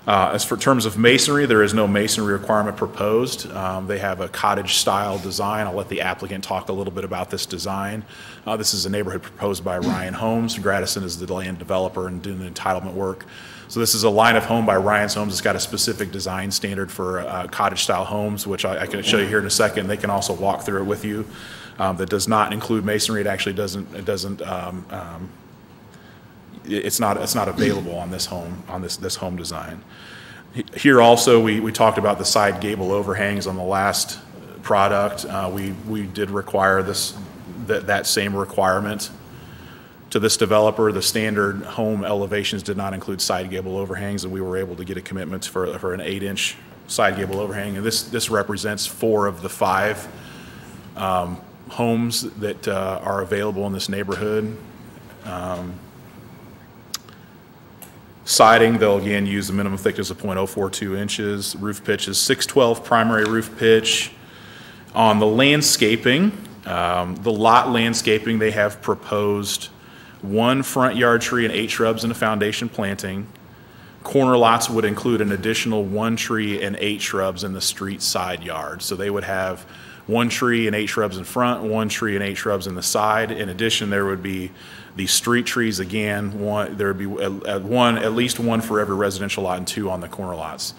As for terms of masonry, there is no masonry requirement proposed. They have a cottage-style design. I'll let the applicant talk a little bit about this design. This is a neighborhood proposed by Ryan Homes. Gradison is the land developer and doing the entitlement work. So this is a line of home by Ryan's Homes. It's got a specific design standard for cottage-style homes, which I can show you here in a second. They can also walk through it with you. That does not include masonry. It actually it's not available on this home, on this home design. Here also, we talked about the side gable overhangs on the last product. We did require that same requirement to this developer. The standard home elevations did not include side gable overhangs, and we were able to get a commitment for an 8-inch side gable overhang. And this represents 4 of the 5 homes that are available in this neighborhood. Siding, they'll again use a minimum thickness of 0.042 inches. Roof pitch is 612 primary roof pitch. On the landscaping, the lot landscaping, they have proposed 1 front yard tree and 8 shrubs and a foundation planting. Corner lots would include an additional 1 tree and 8 shrubs in the street side yard. So they would have 1 tree and 8 shrubs in front, 1 tree and 8 shrubs in the side. In addition, there would be the street trees again. There would be at least 1 for every residential lot and 2 on the corner lots.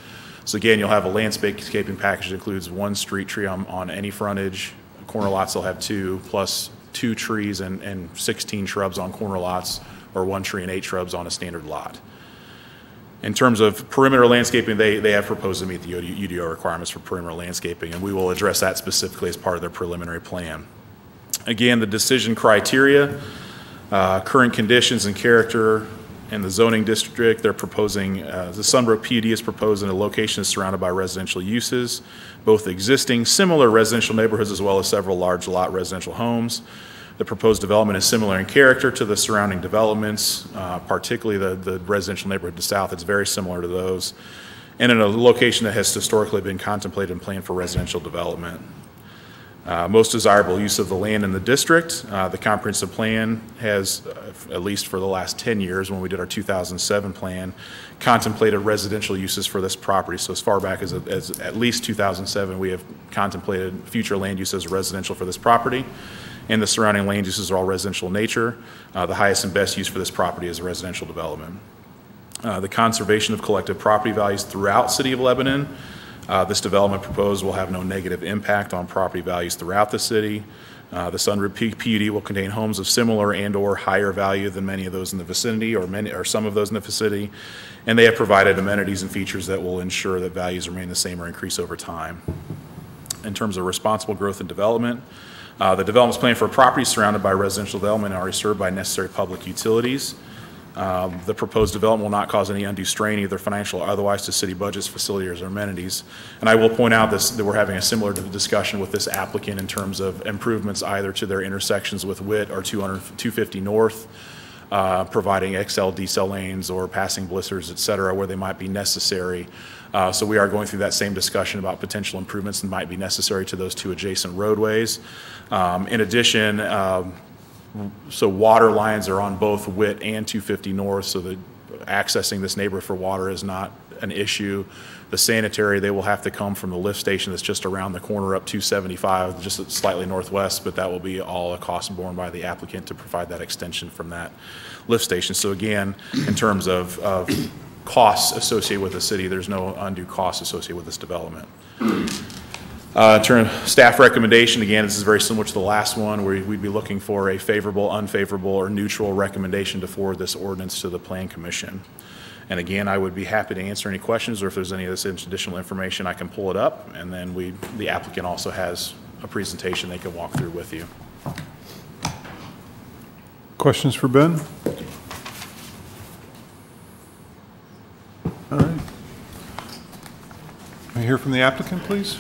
So again, you'll have a landscaping package that includes 1 street tree on any frontage. Corner lots will have 2, plus 2 trees and 16 shrubs on corner lots, or 1 tree and 8 shrubs on a standard lot. In terms of perimeter landscaping, they have proposed to meet the UDO requirements for perimeter landscaping, and we will address that specifically as part of their preliminary plan. Again, the decision criteria, current conditions and character in the zoning district, they're proposing, the Sunbrook PUD is proposed in a location surrounded by residential uses, both existing similar residential neighborhoods as well as several large lot residential homes. The proposed development is similar in character to the surrounding developments, particularly the residential neighborhood to the south. It's very similar to those, and in a location that has historically been contemplated and planned for residential development. Most desirable use of the land in the district. The comprehensive plan has, at least for the last 10 years, when we did our 2007 plan, contemplated residential uses for this property. So as far back as at least 2007, we have contemplated future land use as residential for this property, and the surrounding land uses are all residential in nature. The highest and best use for this property is residential development. The conservation of collective property values throughout City of Lebanon. This development proposed will have no negative impact on property values throughout the city. The Sunbrook PUD will contain homes of similar and/or higher value than many of those in the vicinity, or some of those in the vicinity, and they have provided amenities and features that will ensure that values remain the same or increase over time. In terms of responsible growth and development, the development is planned for a property surrounded by residential development and already served by necessary public utilities. The proposed development will not cause any undue strain, either financial or otherwise, to city budgets, facilities, or amenities. And I will point out that we're having a similar discussion with this applicant in terms of improvements either to their intersections with WIT or 250 North, providing XL, decel lanes, or passing blisters, et cetera, where they might be necessary. So we are going through that same discussion about potential improvements that might be necessary to those 2 adjacent roadways. In addition, so water lines are on both WIT and 250 North, so that accessing this neighborhood for water is not an issue. The sanitary, they will have to come from the lift station that's just around the corner up 275, just slightly northwest, but that will be all a cost borne by the applicant to provide that extension from that lift station. So again, in terms of costs associated with the city, there's no undue costs associated with this development. Staff recommendation, again, this is very similar to the last one, where we'd be looking for a favorable, unfavorable, or neutral recommendation to forward this ordinance to the Plan Commission. And again, I would be happy to answer any questions, or if there's any of this additional information, I can pull it up. And then the applicant also has a presentation they can walk through with you. Questions for Ben? All right. May I hear from the applicant, please?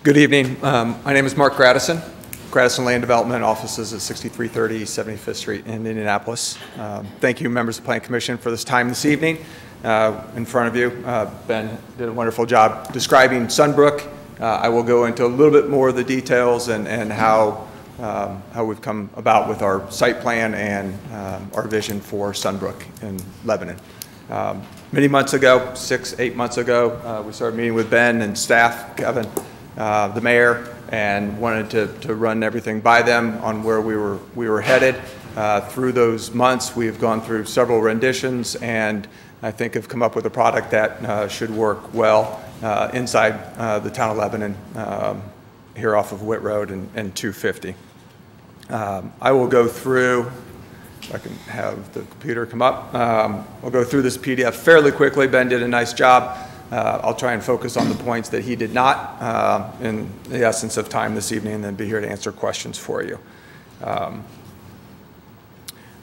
Good evening. My name is Mark Gradison. Gradison Land Development, offices at 6330 75th Street in Indianapolis. Thank you, members of the Planning Commission, for this time this evening in front of you. Ben did a wonderful job describing Sunbrook. I will go into a little bit more of the details and how we've come about with our site plan and our vision for Sunbrook in Lebanon. Many months ago, 6-8 months ago, we started meeting with Ben and staff, Kevin, the mayor, and wanted to run everything by them on where we were headed. Through those months, we have gone through several renditions, and I think have come up with a product that should work well inside the town of Lebanon, here off of Witt Road and 250. I will go through, if I can have the computer come up. I'll go through this PDF fairly quickly. Ben did a nice job. I'll try and focus on the points that he did not in the essence of time this evening, and then be here to answer questions for you.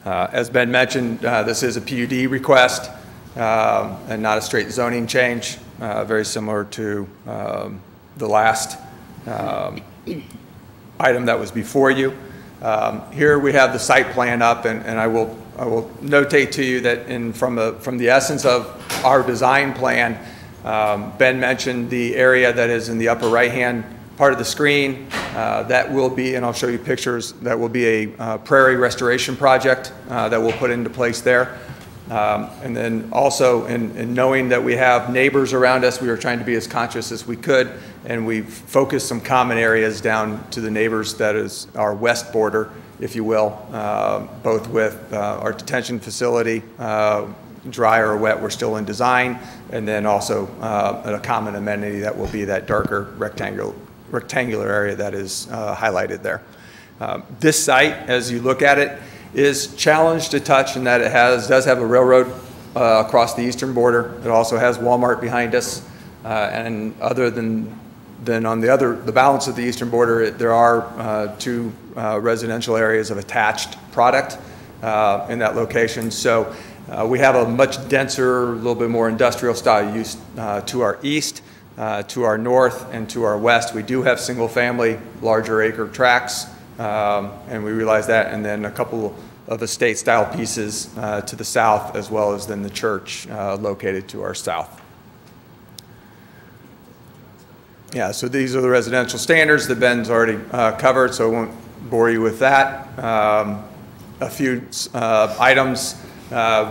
As Ben mentioned, this is a PUD request and not a straight zoning change, very similar to the last item that was before you. Here we have the site plan up, and I will notate to you that from the essence of our design plan, Ben mentioned the area that is in the upper right-hand part of the screen. That will be, and I'll show you pictures, that will be a prairie restoration project that we'll put into place there. And then also in knowing that we have neighbors around us, we were trying to be as conscious as we could, and we've focused some common areas down to the neighbors that is our west border, if you will, both with our detention facility, dry or wet, we're still in design, and then also a common amenity that will be that darker rectangular area that is highlighted there. This site, as you look at it, is challenged to touch in that it does have a railroad across the eastern border. It also has Walmart behind us, and other than on the balance of the eastern border, there are two residential areas of attached product in that location. So we have a much denser, a little bit more industrial style use to our east, to our north, and to our west. We do have single family, larger acre tracts, and we realize that, and then a couple of estate style pieces to the south, as well as then the church located to our south. Yeah, so these are the residential standards that Ben's already covered, so I won't bore you with that. A few items.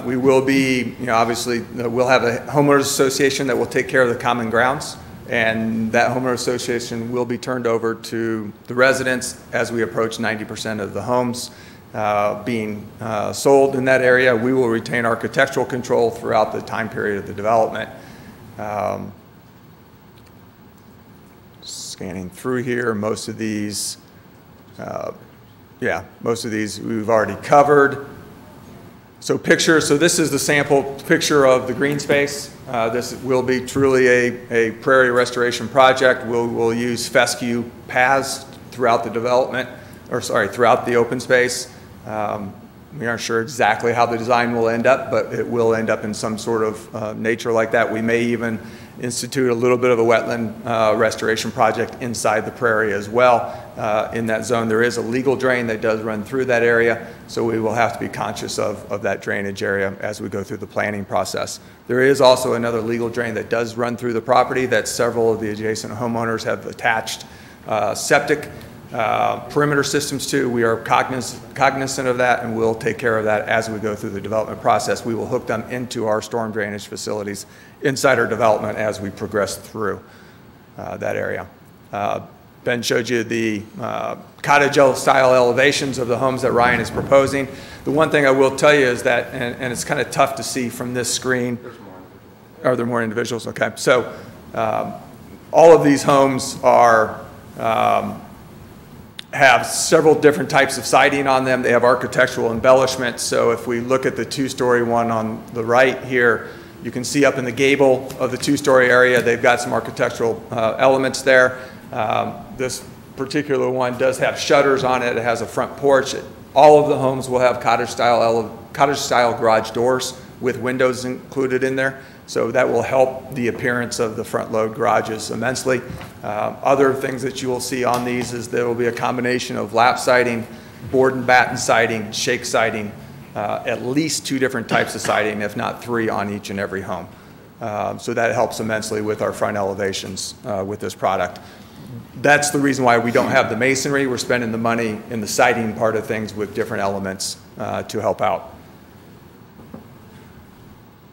We will be, obviously, we'll have a homeowners association that will take care of the common grounds, and that homeowner association will be turned over to the residents as we approach 90% of the homes being sold in that area. We will retain architectural control throughout the time period of the development. Scanning through here, most of these we've already covered. So this is the sample picture of the green space. This will be truly a prairie restoration project. We'll use fescue paths throughout the development, throughout the open space. We aren't sure exactly how the design will end up, but it will end up in some sort of nature like that. We may even institute a little bit of a wetland restoration project inside the prairie as well. In that zone, there is a legal drain that does run through that area, so we will have to be conscious of that drainage area as we go through the planning process. There is also another legal drain that does run through the property that several of the adjacent homeowners have attached septic perimeter systems to. We are cognizant of that, and we'll take care of that as we go through the development process. We will hook them into our storm drainage facilities inside our development as we progress through that area. Ben showed you the cottage style elevations of the homes that Ryan is proposing. The one thing I will tell you is that, and it's kind of tough to see from this screen. Are there more individuals? Okay. So all of these homes are have several different types of siding on them. They have architectural embellishments. So if we look at the two-story one on the right here, you can see up in the gable of the two-story area, they've got some architectural elements there. This particular one does have shutters on it. It has a front porch. All of the homes will have cottage-style garage doors with windows included in there. So that will help the appearance of the front-load garages immensely. Other things that you will see on these is there will be a combination of lap siding, board and batten siding, shake siding, at least 2 different types of siding, if not 3 on each and every home. So that helps immensely with our front elevations with this product. That's the reason why we don't have the masonry. We're spending the money in the siding part of things with different elements to help out.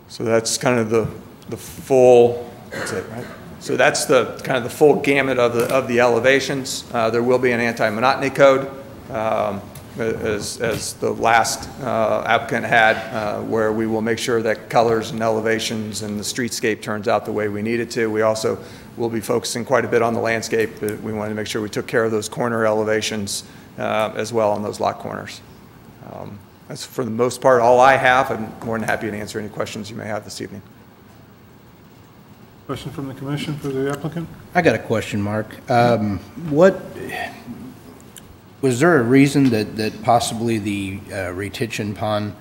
So that's kind of the full, that's it, right? So that's the kind of the full gamut of the elevations. There will be an anti-monotony code, as the last applicant had, where we will make sure that colors and elevations and the streetscape turns out the way we need it to. We also will be focusing quite a bit on the landscape. We wanted to make sure we took care of those corner elevations as well on those lot corners. That's for the most part all I have. I'm more than happy to answer any questions you may have this evening. Question from the commission for the applicant? I got a question, Mark. Was there a reason that possibly the retention pond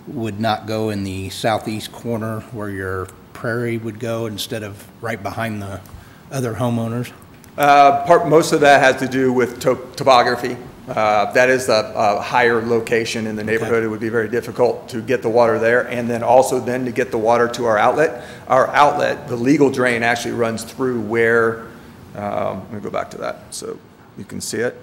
would not go in the southeast corner where your prairie would go instead of right behind the other homeowners? Most of that has to do with topography. That is a higher location in the neighborhood. Okay. It would be very difficult to get the water there, and then also to get the water to our outlet. Our outlet, the legal drain, actually runs through where, let me go back to that so you can see it.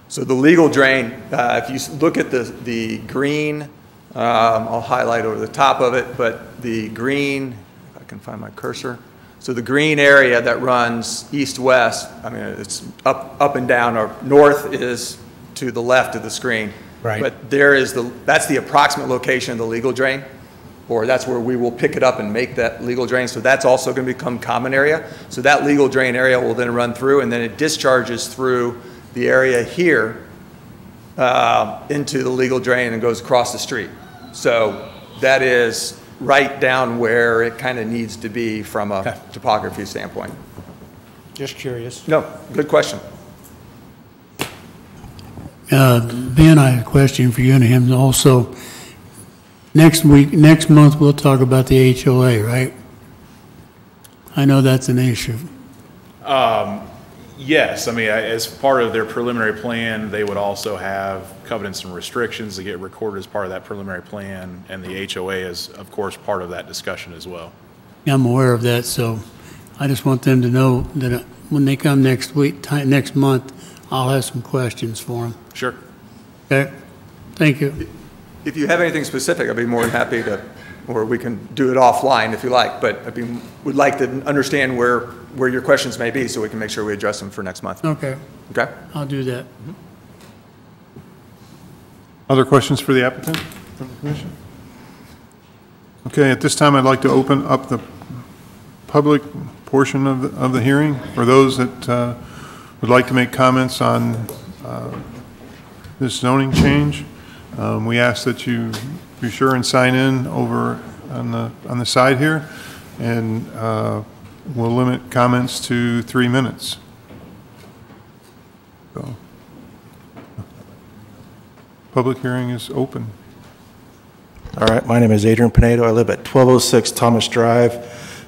So the legal drain, if you look at the green, I'll highlight over the top of it, but the green, if I can find my cursor. So the green area that runs east-west, I mean, it's up and down, or north is to the left of the screen. Right. But that's the approximate location of the legal drain, or that's where we will pick it up and make that legal drain. So that's also going to become common area. So that legal drain area will then run through, and then it discharges through the area here into the legal drain and goes across the street. So that is right down where it kind of needs to be from a topography standpoint. Just curious. No, good question. Ben, I have a question for you and him also. Next month, we'll talk about the HOA, right? I know that's an issue. Yes, I mean, as part of their preliminary plan, they would also have covenants and restrictions that get recorded as part of that preliminary plan, and the HOA is, of course, part of that discussion as well. I'm aware of that, so I just want them to know that when they come next month, I'll have some questions for them. Sure. Okay, thank you. If you have anything specific, I'd be more than happy to, or we can do it offline if you like, but would like to understand where your questions may be so we can make sure we address them for next month. Okay. Okay? I'll do that. Mm-hmm. Other questions for the applicant from the commission? Okay, at this time, I'd like to open up the public portion of the hearing for those that would like to make comments on this zoning change. We ask that you be sure and sign in over on the side here, and we'll limit comments to 3 minutes. So, public hearing is open. All right, my name is Adrian Pinedo. I live at 1206 Thomas Drive.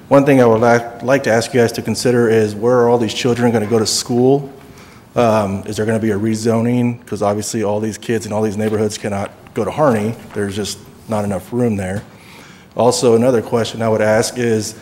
One thing I would like to ask you guys to consider is, where are all these children going to go to school? Is there going to be a rezoning? Because obviously all these kids in all these neighborhoods cannot go to Harney. There's just not enough room there. Also, another question I would ask is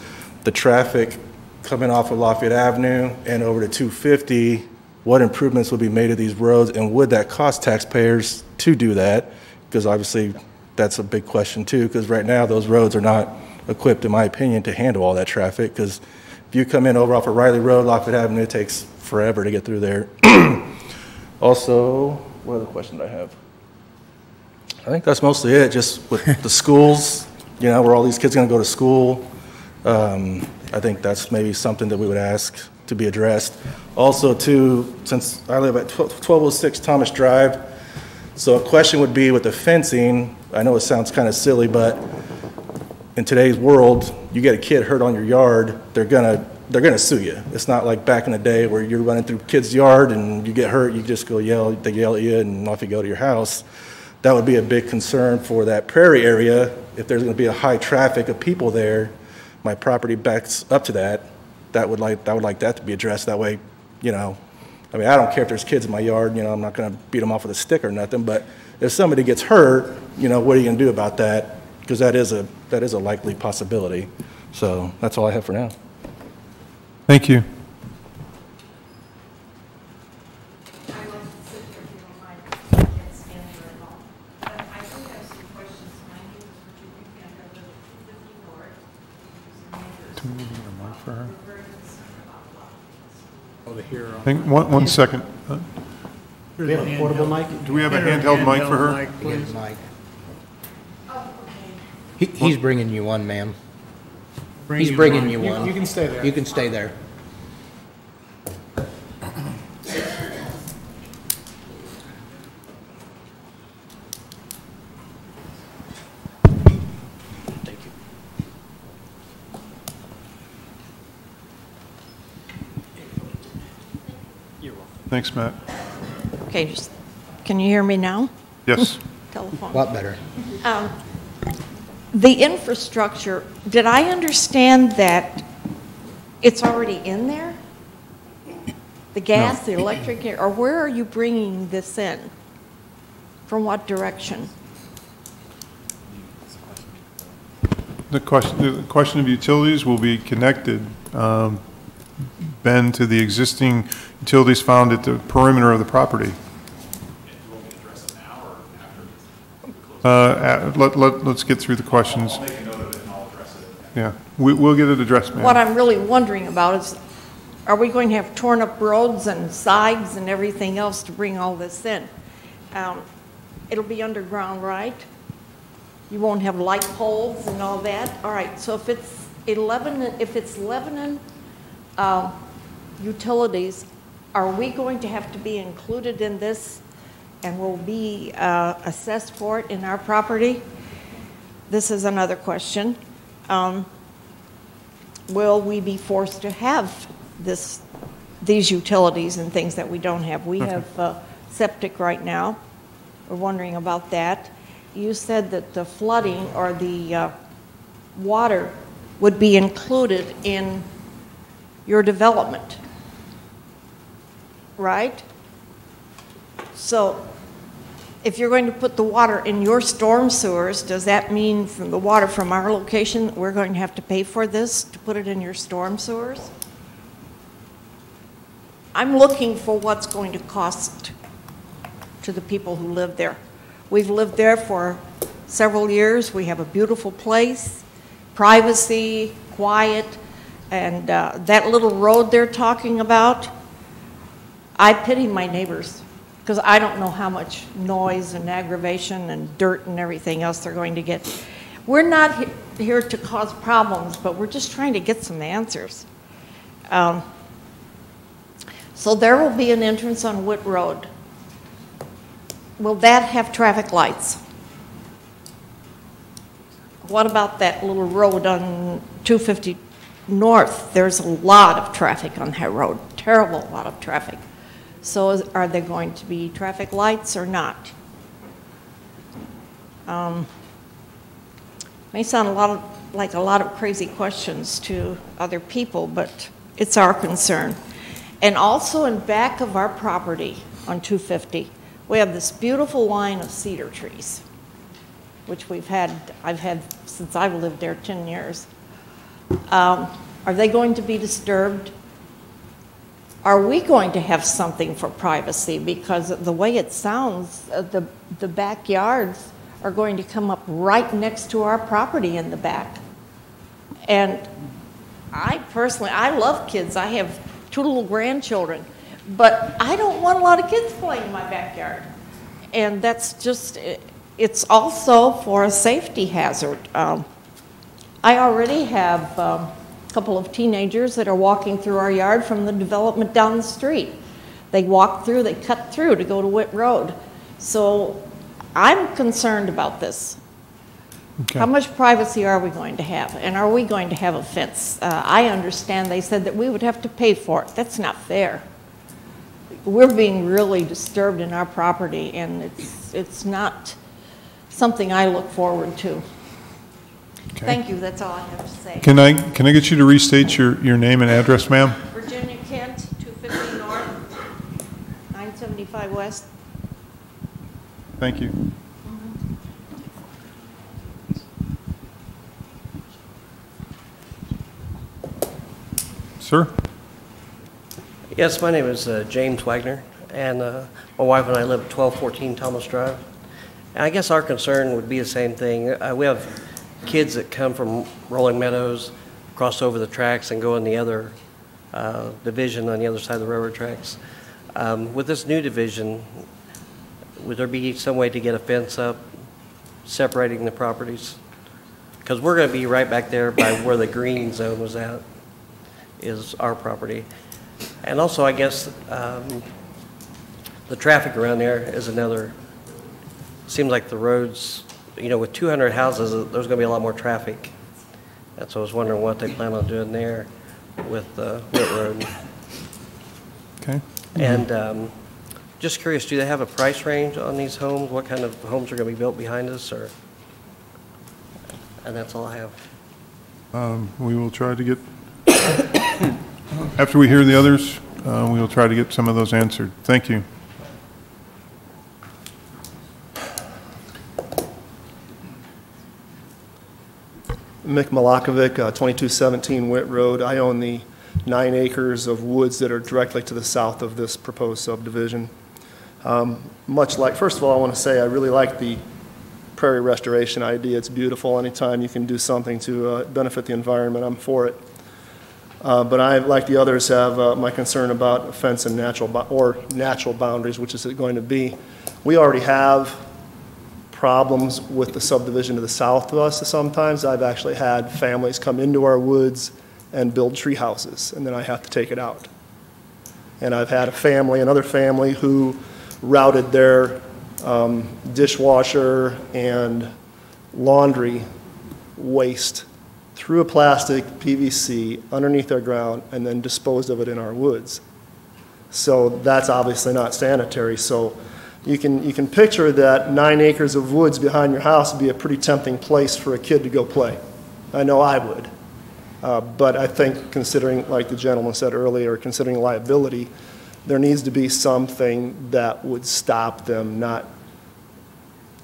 the traffic coming off of Lafayette Avenue and over to 250, what improvements will be made to these roads, and would that cost taxpayers to do that? Because obviously that's a big question too, because right now those roads are not equipped, in my opinion, to handle all that traffic. Because if you come in over off of Riley Road, Lafayette Avenue, it takes forever to get through there. Also, what other question do I have? I think that's mostly it, just with the schools, where all these kids are going to go to school. I think that's maybe something that we would ask to be addressed. Also, too, since I live at 1206 Thomas Drive, so a question would be with the fencing, I know it sounds kind of silly, but in today's world, you get a kid hurt on your yard, they're gonna sue you. It's not like back in the day where you're running through kids' yard and you get hurt, you just go they yell at you and off you go to your house. That would be a big concern for that prairie area. If there's gonna be a high traffic of people there, my property backs up to that. I would like that to be addressed. That way, I mean, I don't care if there's kids in my yard, I'm not gonna beat them off with a stick or nothing, but if somebody gets hurt, what are you gonna do about that? Because that is a likely possibility. So that's all I have for now. Thank you. I think one second. Do we have a portable mic? Do we have a handheld mic for her? Mike. He's bringing you one, ma'am. He's bringing you one. You can stay there. You can stay there. Thanks, Matt. Okay, can you hear me now? Yes. Telephone. A lot better. The infrastructure, did I understand that it's already in there? The gas, the electric, or where are you bringing this in? From what direction? The question of utilities will be connected, Ben, to the existing utilities found at the perimeter of the property. Let's get through the questions. I'll make a note of it and I'll address it. Yeah, we'll get it addressed, ma'am. What I'm really wondering about is, are we going to have torn up roads and sides and everything else to bring all this in? It'll be underground, right? You won't have light poles and all that? All right, so if it's Lebanon utilities, are we going to have to be included in this and will be assessed for it in our property? This is another question. Will we be forced to have these utilities and things that we don't have? We have septic right now. We're wondering about that. You said that the flooding or the water would be included in your development, right? So if you're going to put the water in your storm sewers, does that mean from the water from our location, we're going to have to pay for this to put it in your storm sewers? I'm looking for what's going to cost to the people who live there. We've lived there for several years. We have a beautiful place, privacy, quiet, and that little road they're talking about, I pity my neighbors because I don't know how much noise and aggravation and dirt and everything else they're going to get. We're not here to cause problems, but we're just trying to get some answers. So there will be an entrance on Witt Road. Will that have traffic lights? What about that little road on 250 North? There's a lot of traffic on that road, terrible lot of traffic. So are there going to be traffic lights or not? May sound like a lot of crazy questions to other people, but it's our concern. And also in back of our property on 250, we have this beautiful line of cedar trees, which I've had since I've lived there 10 years. Are they going to be disturbed? Are we going to have something for privacy? Because the way it sounds, the backyards are going to come up right next to our property in the back. And I love kids. I have 2 little grandchildren, but I don't want a lot of kids playing in my backyard. And that's just, it's also for a safety hazard. I already have couple of teenagers that are walking through our yard from the development down the street. They walk through, they cut through to go to Witt Road. So I'm concerned about this. Okay. How much privacy are we going to have? And are we going to have a fence? I understand they said that we would have to pay for it. That's not fair. We're being really disturbed in our property, and it's not something I look forward to. Okay. Thank you, that's all I have to say. Can I get you to restate your name and address, ma'am? Virginia Kent, 250 North, 975 West. Thank you. Sir? Yes, my name is James Wagner, and my wife and I live at 1214 Thomas Drive. And I guess our concern would be the same thing. We have kids that come from Rolling Meadows, cross over the tracks, and go in the other division on the other side of the railroad tracks. With this new division, would there be some way to get a fence up separating the properties? Because we're going to be right back there by where the green zone was at, is our property. And also, I guess, the traffic around there is another, seems like the roads, you know, with 200 houses, there's going to be a lot more traffic. And so I was wondering what they plan on doing there with Witt Road. Okay. And just curious, do they have a price range on these homes? What kind of homes are going to be built behind us? Or, and that's all I have. We will try to get, after we hear the others, we will try to get some of those answered. Thank you. Mick Malakovic, 2217 Witt Road. I own the 9 acres of woods that are directly to the south of this proposed subdivision. Much like, first of all, I want to say I really like the prairie restoration idea. It's beautiful. Anytime you can do something to benefit the environment, I'm for it. But I, like the others, have my concern about fence and natural boundaries, which is it going to be. We already have problems with the subdivision to the south of us sometimes. I've actually had families come into our woods and build tree houses, and then I have to take it out. And I've had another family who routed their dishwasher and laundry waste through a plastic PVC underneath our ground and then disposed of it in our woods. So that's obviously not sanitary. So you can picture that 9 acres of woods behind your house would be a pretty tempting place for a kid to go play. I know I would. But I think considering, like the gentleman said earlier, considering liability, there needs to be something that would stop them. Not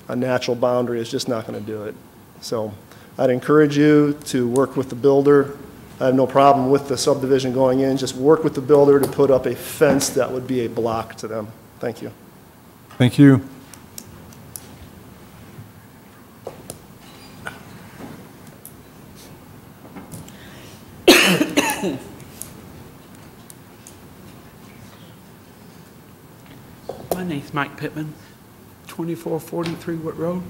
a natural boundary is just not going to do it. So I'd encourage you to work with the builder. I have no problem with the subdivision going in. Just work with the builder to put up a fence that would be a block to them. Thank you. Thank you. My name's Mike Pittman, 2443 Witt Road.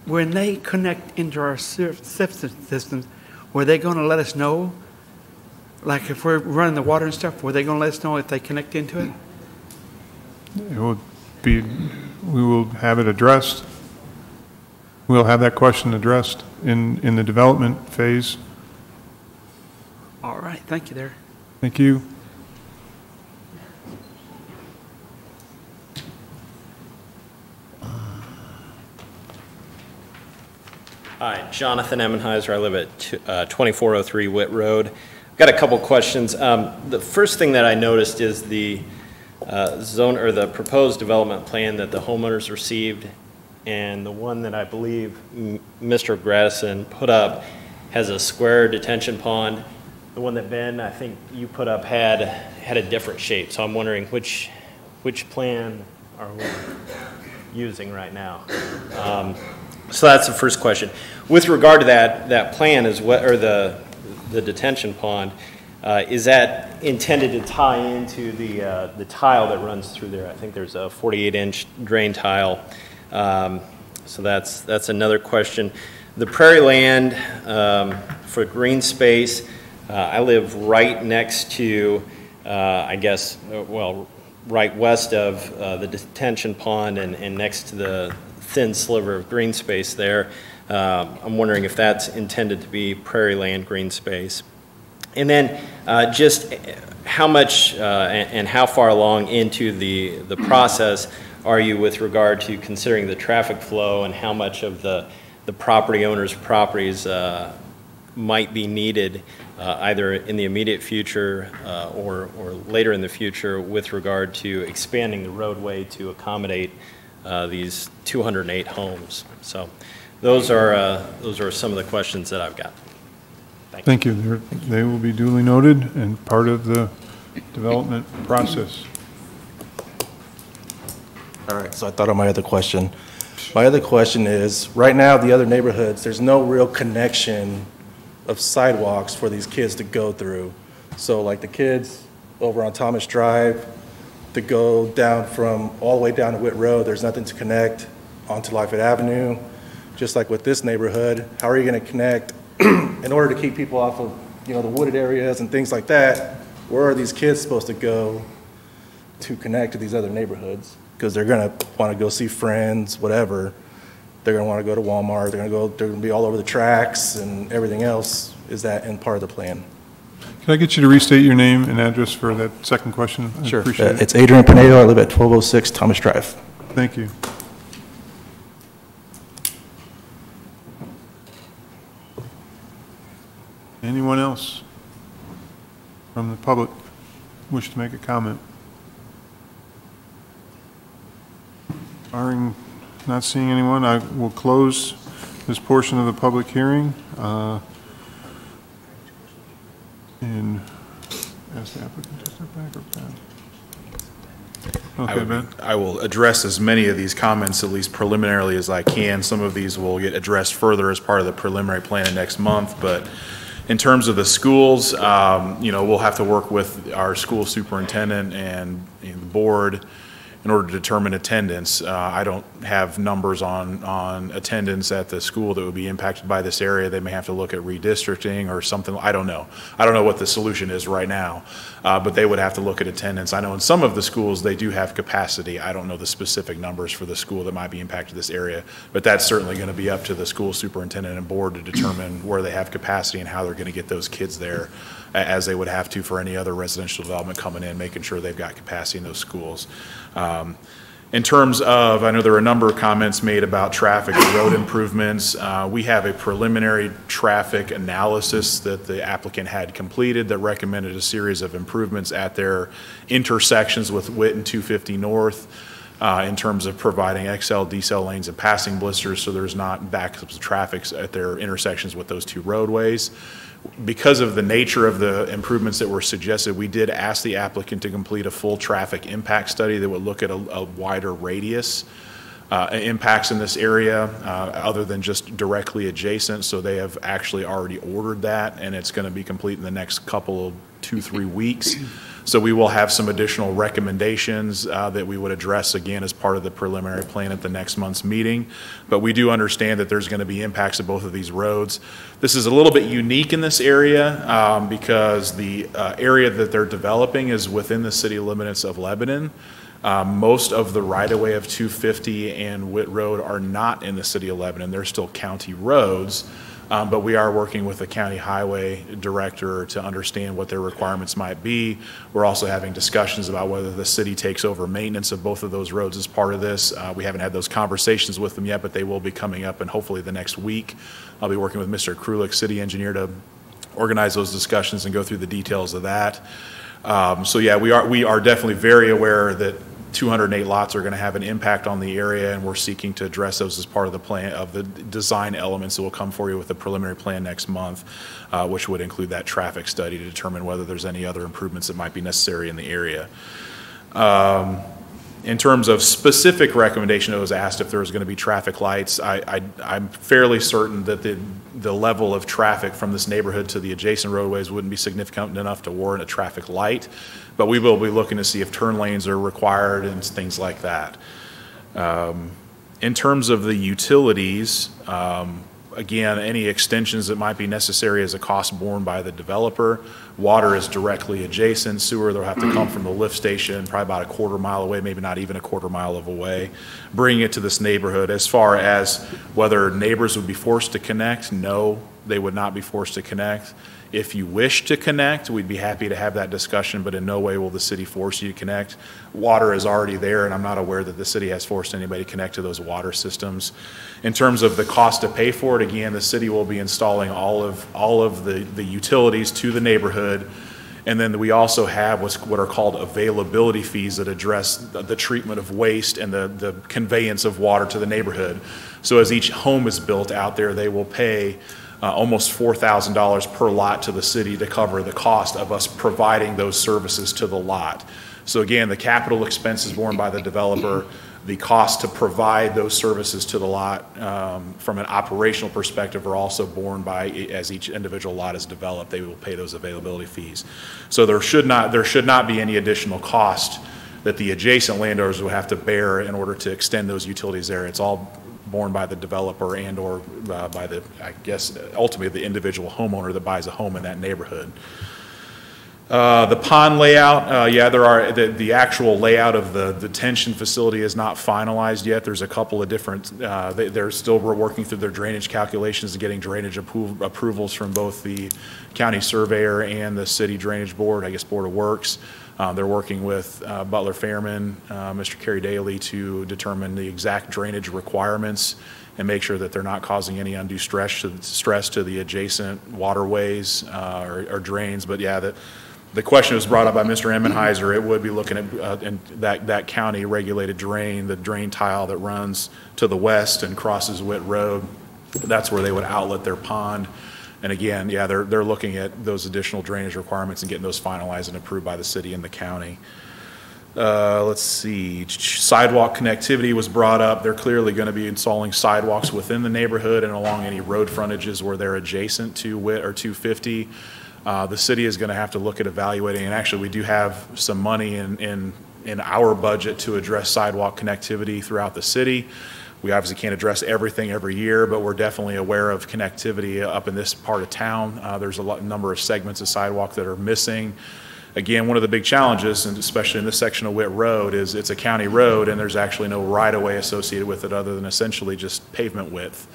When they connect into our septic systems, were they going to let us know? Like if we're running the water and stuff, were they going to let us know if they connect into it? It will be, we will have it addressed. We'll have that question addressed in the development phase. All right, thank you there. Thank you. Hi, Jonathan Emmenheiser. I live at 2403 Witt Road. I've got a couple questions. The first thing that I noticed is the zone or the proposed development plan that the homeowners received, and the one that I believe Mr. Gradison put up has a square detention pond. The one that Ben, I think you put up had a different shape. So I'm wondering which plan are we using right now? So that's the first question. With regard to that plan, is what, or the detention pond, is that intended to tie into the tile that runs through there? I think there's a 48-inch drain tile. So that's another question. the prairie land for green space, I live right next to, I guess, well, right west of the detention pond and next to the thin sliver of green space there. I'm wondering if that's intended to be prairie land green space. And then just how much and how far along into the process are you with regard to considering the traffic flow and how much of the property owners' properties might be needed either in the immediate future or later in the future with regard to expanding the roadway to accommodate these 208 homes. So those are some of the questions that I've got. Thank you. They will be duly noted and part of the development process. All right, so I thought of my other question. My other question is, right now, the other neighborhoods, there's no real connection of sidewalks for these kids to go through. So like the kids over on Thomas Drive, to go down from all the way down to Witt Road, there's nothing to connect onto Lafayette Avenue. Just like with this neighborhood, how are you gonna connect in order to keep people off of, the wooded areas and things like that? Where are these kids supposed to go to connect to these other neighborhoods? Because they're gonna wanna go see friends, whatever. They're gonna wanna go to Walmart, they're gonna be all over the tracks and everything else. Is that in part of the plan? Can I get you to restate your name and address for that second question? Sure. Appreciate it. It's Adrian Pinedo, I live at 1206 Thomas Drive. Thank you. Anyone else from the public wish to make a comment? Barring not seeing anyone, I will close this portion of the public hearing and ask the applicant to step back or Ben. Okay, Ben. I will address as many of these comments, at least preliminarily, as I can. Some of these will get addressed further as part of the preliminary plan next month, but in terms of the schools, we'll have to work with our school superintendent and the board in order to determine attendance. I don't have numbers on attendance at the school that would be impacted by this area. They may have to look at redistricting or something. I don't know. I don't know what the solution is right now, but they would have to look at attendance. I know in some of the schools they do have capacity. I don't know the specific numbers for the school that might be impacted this area, but that's certainly going to be up to the school superintendent and board to determine where they have capacity and how they're going to get those kids there, as they would have to for any other residential development coming in, making sure they've got capacity in those schools. In terms of, I know there were a number of comments made about traffic and road improvements. We have a preliminary traffic analysis that the applicant had completed that recommended a series of improvements at their intersections with Witt and 250 North in terms of providing XL, decel lanes and passing blisters so there's not backups of traffic at their intersections with those two roadways. Because of the nature of the improvements that were suggested, we did ask the applicant to complete a full traffic impact study that would look at a wider radius impacts in this area other than just directly adjacent. So they have actually already ordered that, and it's going to be complete in the next couple of 2-3 weeks. So we will have some additional recommendations that we would address again as part of the preliminary plan at the next month's meeting. But we do understand that there's going to be impacts of both of these roads. This is a little bit unique in this area because the area that they're developing is within the city limits of Lebanon. Most of the right-of-way of 250 and Witt Road are not in the city of Lebanon. They're still county roads. But we are working with the county highway director to understand what their requirements might be. We're also having discussions about whether the city takes over maintenance of both of those roads as part of this. We haven't had those conversations with them yet, but they will be coming up, and hopefully the next week I'll be working with Mr. Krulik, city engineer, to organize those discussions and go through the details of that. So yeah, we are definitely very aware that 208 lots are going to have an impact on the area, and we're seeking to address those as part of the plan, of the design elements that will come for you with the preliminary plan next month, which would include that traffic study to determine whether there's any other improvements that might be necessary in the area. In terms of specific recommendation, it was asked if there was going to be traffic lights. I'm fairly certain that the level of traffic from this neighborhood to the adjacent roadways wouldn't be significant enough to warrant a traffic light, but we will be looking to see if turn lanes are required and things like that. In terms of the utilities, Again, any extensions that might be necessary is a cost borne by the developer. Water is directly adjacent. Sewer, they'll have to come from the lift station, probably about a quarter mile away, maybe not even a quarter mile away, bringing it to this neighborhood. As far as whether neighbors would be forced to connect, no, they would not be forced to connect. If you wish to connect, we'd be happy to have that discussion, but in no way will the city force you to connect. Water is already there, and I'm not aware that the city has forced anybody to connect to those water systems. In terms of the cost to pay for it, again, the city will be installing all of the utilities to the neighborhood. And then we also have what are called availability fees that address the treatment of waste and the conveyance of water to the neighborhood. So as each home is built out there, they will pay almost $4,000 per lot to the city to cover the cost of us providing those services to the lot. So again, the capital expense is borne by the developer. The cost to provide those services to the lot from an operational perspective are also borne by, as each individual lot is developed, they will pay those availability fees. So there should not be any additional cost that the adjacent landowners will have to bear in order to extend those utilities there. It's all borne by the developer and or by the, I guess, ultimately the individual homeowner that buys a home in that neighborhood. The pond layout, yeah, the actual layout of the detention facility is not finalized yet. There's a couple of different, they're still working through their drainage calculations and getting drainage approvals from both the county surveyor and the city drainage board, I guess Board of Works. They're working with Butler Fairman, Mr. Kerry Daly, to determine the exact drainage requirements and make sure that they're not causing any undue stress to the adjacent waterways or drains. But yeah, the question was brought up by Mr. Emmenheiser. It would be looking at in that county regulated drain, the drain tile that runs to the west and crosses Witt Road. That's where they would outlet their pond. And again, yeah, they're looking at those additional drainage requirements and getting those finalized and approved by the city and the county. Let's see, sidewalk connectivity was brought up. They're clearly going to be installing sidewalks within the neighborhood and along any road frontages where they're adjacent to Witt or 250. The city is going to have to look at evaluating, and actually we do have some money in our budget to address sidewalk connectivity throughout the city. We obviously can't address everything every year, but we're definitely aware of connectivity up in this part of town. There's a number of segments of sidewalk that are missing. Again, one of the big challenges, and especially in this section of Witt Road, is it's a county road and there's actually no right-of-way associated with it other than essentially just pavement width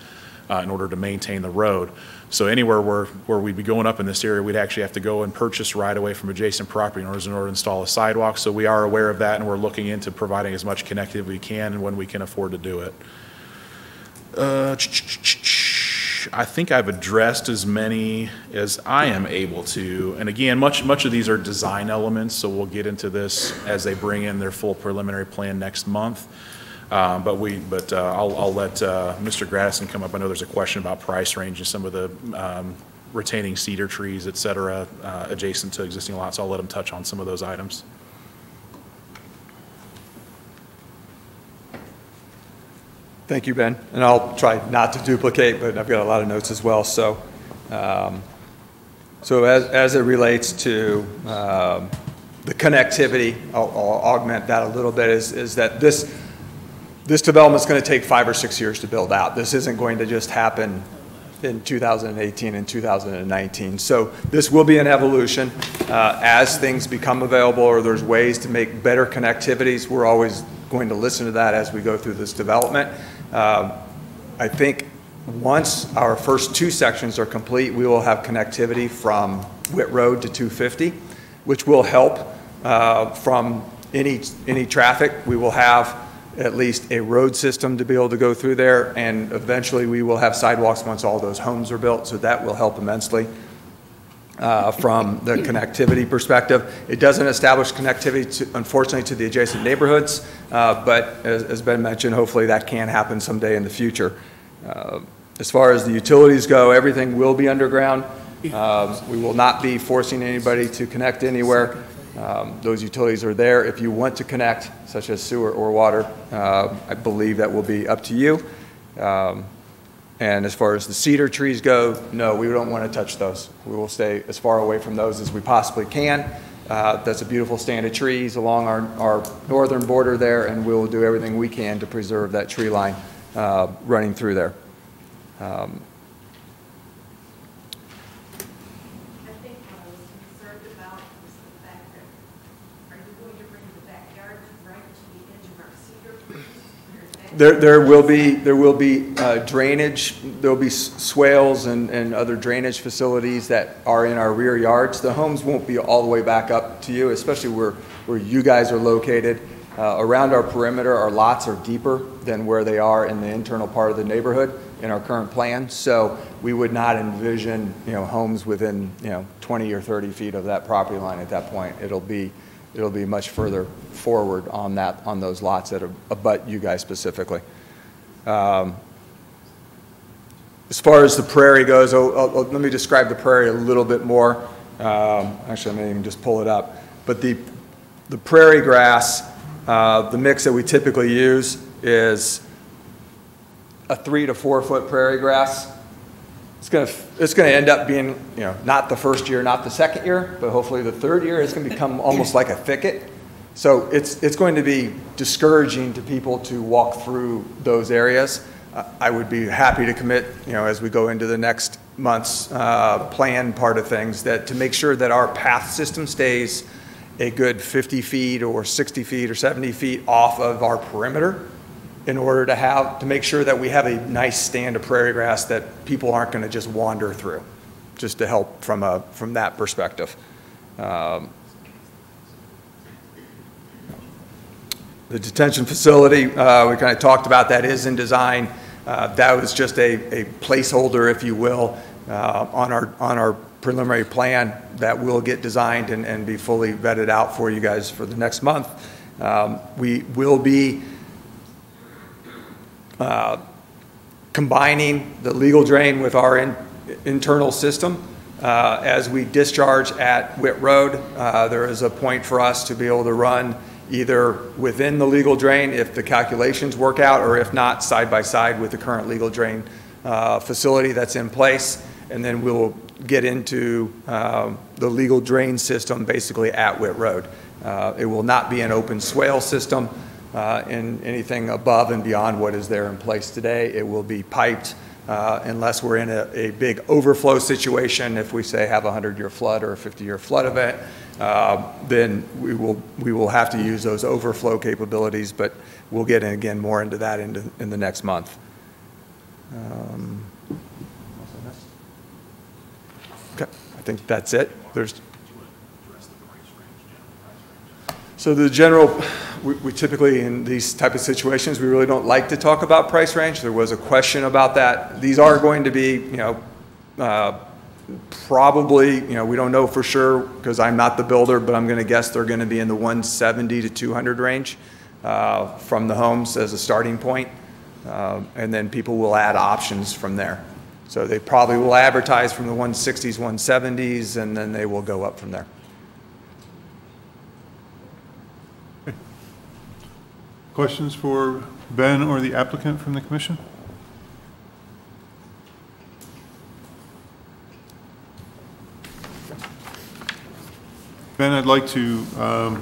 in order to maintain the road. So anywhere where we'd be going up in this area, we'd actually have to go and purchase right-of-way from adjacent property owners in order to install a sidewalk. So we are aware of that, and we're looking into providing as much connectivity we can and when we can afford to do it. I think I've addressed as many as I am able to. And again, much of these are design elements, so we'll get into this as they bring in their full preliminary plan next month. I'll let Mr. Graddison come up. I know there's a question about price range and some of the retaining cedar trees, et cetera, adjacent to existing lots. So I'll let him touch on some of those items. Thank you, Ben. And I'll try not to duplicate, but I've got a lot of notes as well. So, as it relates to the connectivity, I'll augment that a little bit, is that this development is going to take 5 or 6 years to build out. This isn't going to just happen in 2018 and 2019. So this will be an evolution. As things become available or there's ways to make better connectivities, we're always going to listen to that as we go through this development. I think once our first 2 sections are complete, we will have connectivity from Witt Road to 250, which will help from any traffic. We will have at least a road system to be able to go through there, and eventually we will have sidewalks once all those homes are built, so that will help immensely from the connectivity perspective. It doesn't establish connectivity, unfortunately, to the adjacent neighborhoods, but as Ben mentioned, hopefully that can happen someday in the future. As far as the utilities go, everything will be underground. We will not be forcing anybody to connect anywhere. Those utilities are there. If you want to connect, such as sewer or water, I believe that will be up to you. And as far as the cedar trees go, no, we don't want to touch those. We will stay as far away from those as we possibly can. That's a beautiful stand of trees along our northern border there, and we will do everything we can to preserve that tree line running through there. about is the fact that, are you going to bring the backyard right to the edge of our cedar trees? There will be drainage, there'll be swales and other drainage facilities that are in our rear yards. The homes won't be all the way back up to you, especially where you guys are located. Around our perimeter, our lots are deeper than where they are in the internal part of the neighborhood in our current plan. So we would not envision, homes within, 20 or 30 feet of that property line at that point. It'll be much further forward on those lots that abut you guys specifically. As far as the prairie goes, let me describe the prairie a little bit more. Actually, I may even just pull it up. But the prairie grass, the mix that we typically use is a 3 to 4 foot prairie grass. It's going to end up being, not the first year, not the second year, but hopefully the third year, it's going to become almost like a thicket. So it's going to be discouraging to people to walk through those areas. I would be happy to commit, as we go into the next month's plan part of things, that to make sure that our path system stays a good 50 feet or 60 feet or 70 feet off of our perimeter, in order to make sure that we have a nice stand of prairie grass that people aren't going to just wander through, just to help from that perspective. The detention facility, we kind of talked about, that is in design. That was just a placeholder, if you will, on our preliminary plan that will get designed and be fully vetted out for you guys for the next month. We will be combining the legal drain with our internal system. As we discharge at Witt Road, there is a point for us to be able to run either within the legal drain if the calculations work out, or if not, side by side with the current legal drain facility that's in place. And then we'll get into the legal drain system basically at Witt Road. It will not be an open swale system. In anything above and beyond what is there in place today. It will be piped unless we're in a big overflow situation. If we say have a 100-year flood or a 50-year flood event, then we will have to use those overflow capabilities, but we'll get again more into that in the next month. Okay, I think that's it. So the general, we typically, in these type of situations, we really don't like to talk about price range. There was a question about that. These are going to be, probably, we don't know for sure because I'm not the builder, but I'm going to guess they're going to be in the 170 to 200 range from the homes as a starting point. And then people will add options from there. So they probably will advertise from the 160s, 170s, and then they will go up from there. Questions for Ben or the applicant from the commission? Ben, I'd like to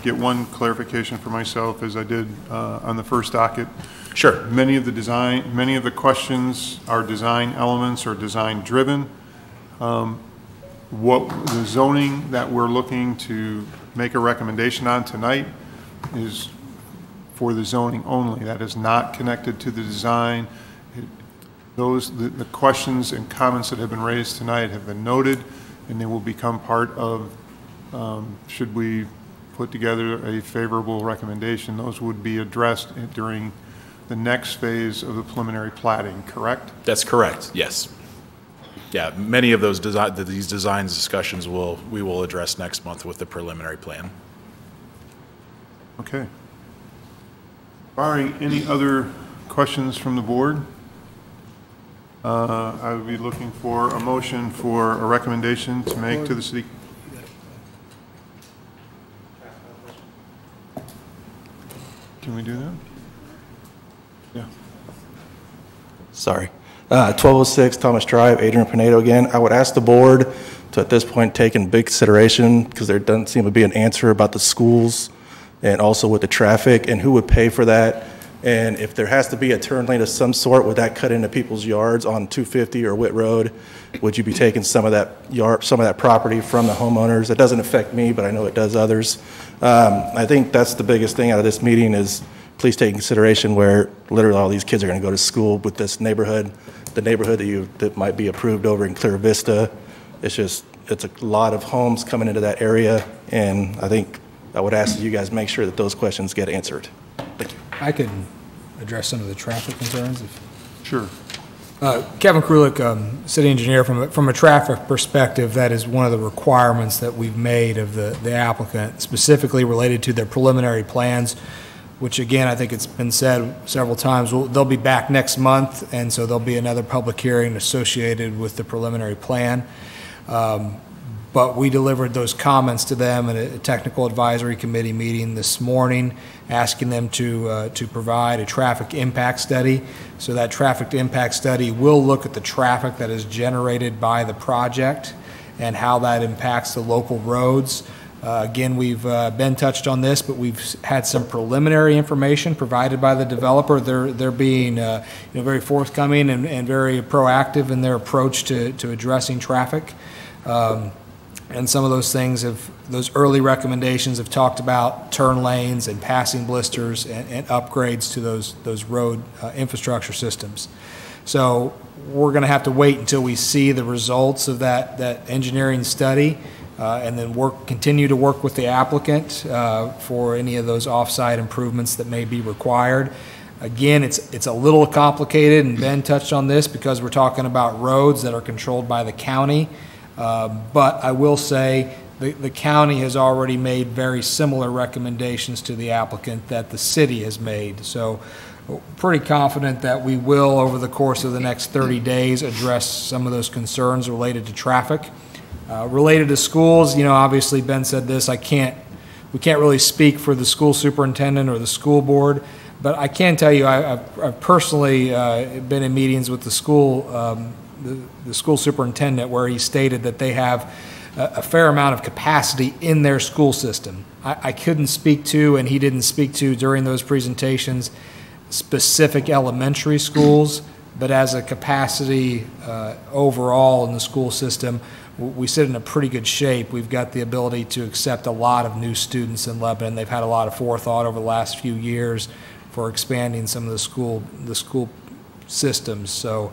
get one clarification for myself, as I did on the first docket. Sure. Many of the questions are design elements or design driven. What the zoning that we're looking to make a recommendation on tonight is for the zoning only. That is not connected to the design. The questions and comments that have been raised tonight have been noted, and they will become part of, should we put together a favorable recommendation, those would be addressed during the next phase of the preliminary plating, correct? That's correct, yes. Yeah, many of these design discussions we will address next month with the preliminary plan. Okay. Barring any other questions from the board, I would be looking for a motion for a recommendation to make to the city. Can we do that? Yeah. Sorry. 1206 Thomas Drive, Adrian Pinedo again. I would ask the board to at this point take in big consideration, because there doesn't seem to be an answer about the schools and also with the traffic and who would pay for that. And if there has to be a turn lane of some sort, would that cut into people's yards on 250 or Witt Road? Would you be taking some of that property from the homeowners? It doesn't affect me, but I know it does others. I think that's the biggest thing out of this meeting is please take in consideration where literally all these kids are going to go to school with this neighborhood, the neighborhood that might be approved over in Clear Vista. It's a lot of homes coming into that area, and I think I would ask that you guys make sure that those questions get answered. Thank you. I could address some of the traffic concerns. Sure. Kevin Krulik, city engineer, from a traffic perspective, that is one of the requirements that we've made of the applicant, specifically related to their preliminary plans, which again, I think it's been said several times, they'll be back next month, and so there'll be another public hearing associated with the preliminary plan. But we delivered those comments to them at a technical advisory committee meeting this morning, asking them to provide a traffic impact study. So that traffic impact study will look at the traffic that is generated by the project and how that impacts the local roads. Again, we've been touched on this, but we've had some preliminary information provided by the developer. They're being very forthcoming and very proactive in their approach to addressing traffic. And some of those things those early recommendations have talked about turn lanes and passing blisters and upgrades to those road infrastructure systems. So we're going to have to wait until we see the results of that engineering study and then continue to work with the applicant for any of those off-site improvements that may be required. Again, it's a little complicated, and Ben touched on this because we're talking about roads that are controlled by the county. But I will say the county has already made very similar recommendations to the applicant that the city has made. So pretty confident that we will, over the course of the next 30 days, address some of those concerns related to traffic. Related to schools, obviously Ben said this, we can't really speak for the school superintendent or the school board, but I can tell you I've personally been in meetings with the school the school superintendent where he stated that they have a fair amount of capacity in their school system. I couldn't speak to, and he didn't speak to during those presentations, specific elementary schools, but as a capacity overall in the school system, we sit in a pretty good shape. We've got the ability to accept a lot of new students in Lebanon. They've had a lot of forethought over the last few years for expanding some of the school systems. So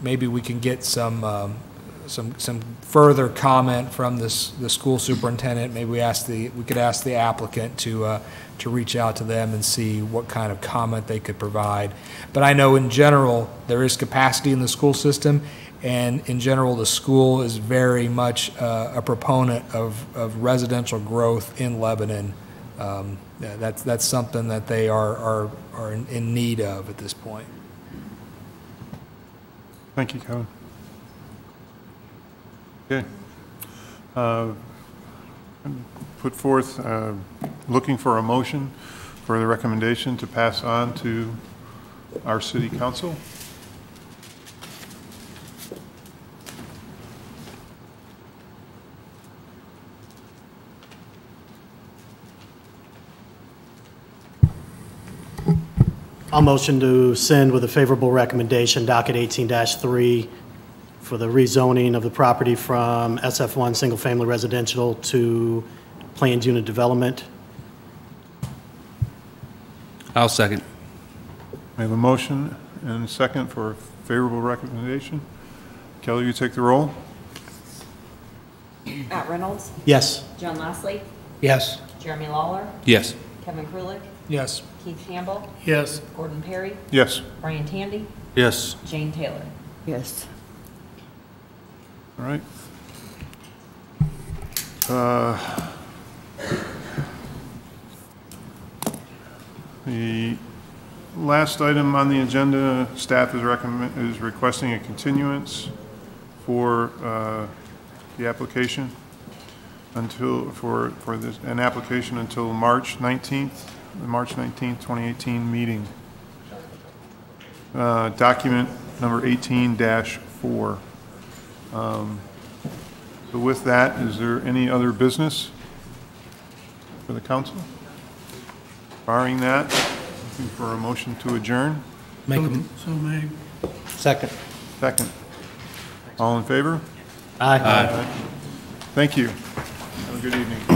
maybe we can get some further comment from the school superintendent. Maybe we could ask the applicant to reach out to them and see what kind of comment they could provide. But I know in general there is capacity in the school system, and in general the school is very much a proponent of residential growth in Lebanon. That's something that they are in need of at this point. Thank you, Kevin. Okay. Put forth, looking for a motion for the recommendation to pass on to our city council. I'll motion to send with a favorable recommendation, docket 18-3, for the rezoning of the property from SF1 single-family residential to planned unit development. I'll second. We have a motion and a second for a favorable recommendation. Kelly, you take the roll. Matt Reynolds? Yes. John Lastly? Yes. Jeremy Lawler? Yes. Kevin Krulik? Yes. Keith Campbell? Yes. Gordon Perry? Yes. Brian Tandy? Yes. Jane Taylor? Yes. All right. The last item on the agenda, staff is requesting a continuance for the application for an application until March 19th, the March 19th, 2018 meeting. Document number 18-4. So with that, is there any other business for the council? Barring that, Looking for a motion to adjourn? Make them. So made. Second. Second. All in favor? Aye. Thank you. Have a good evening.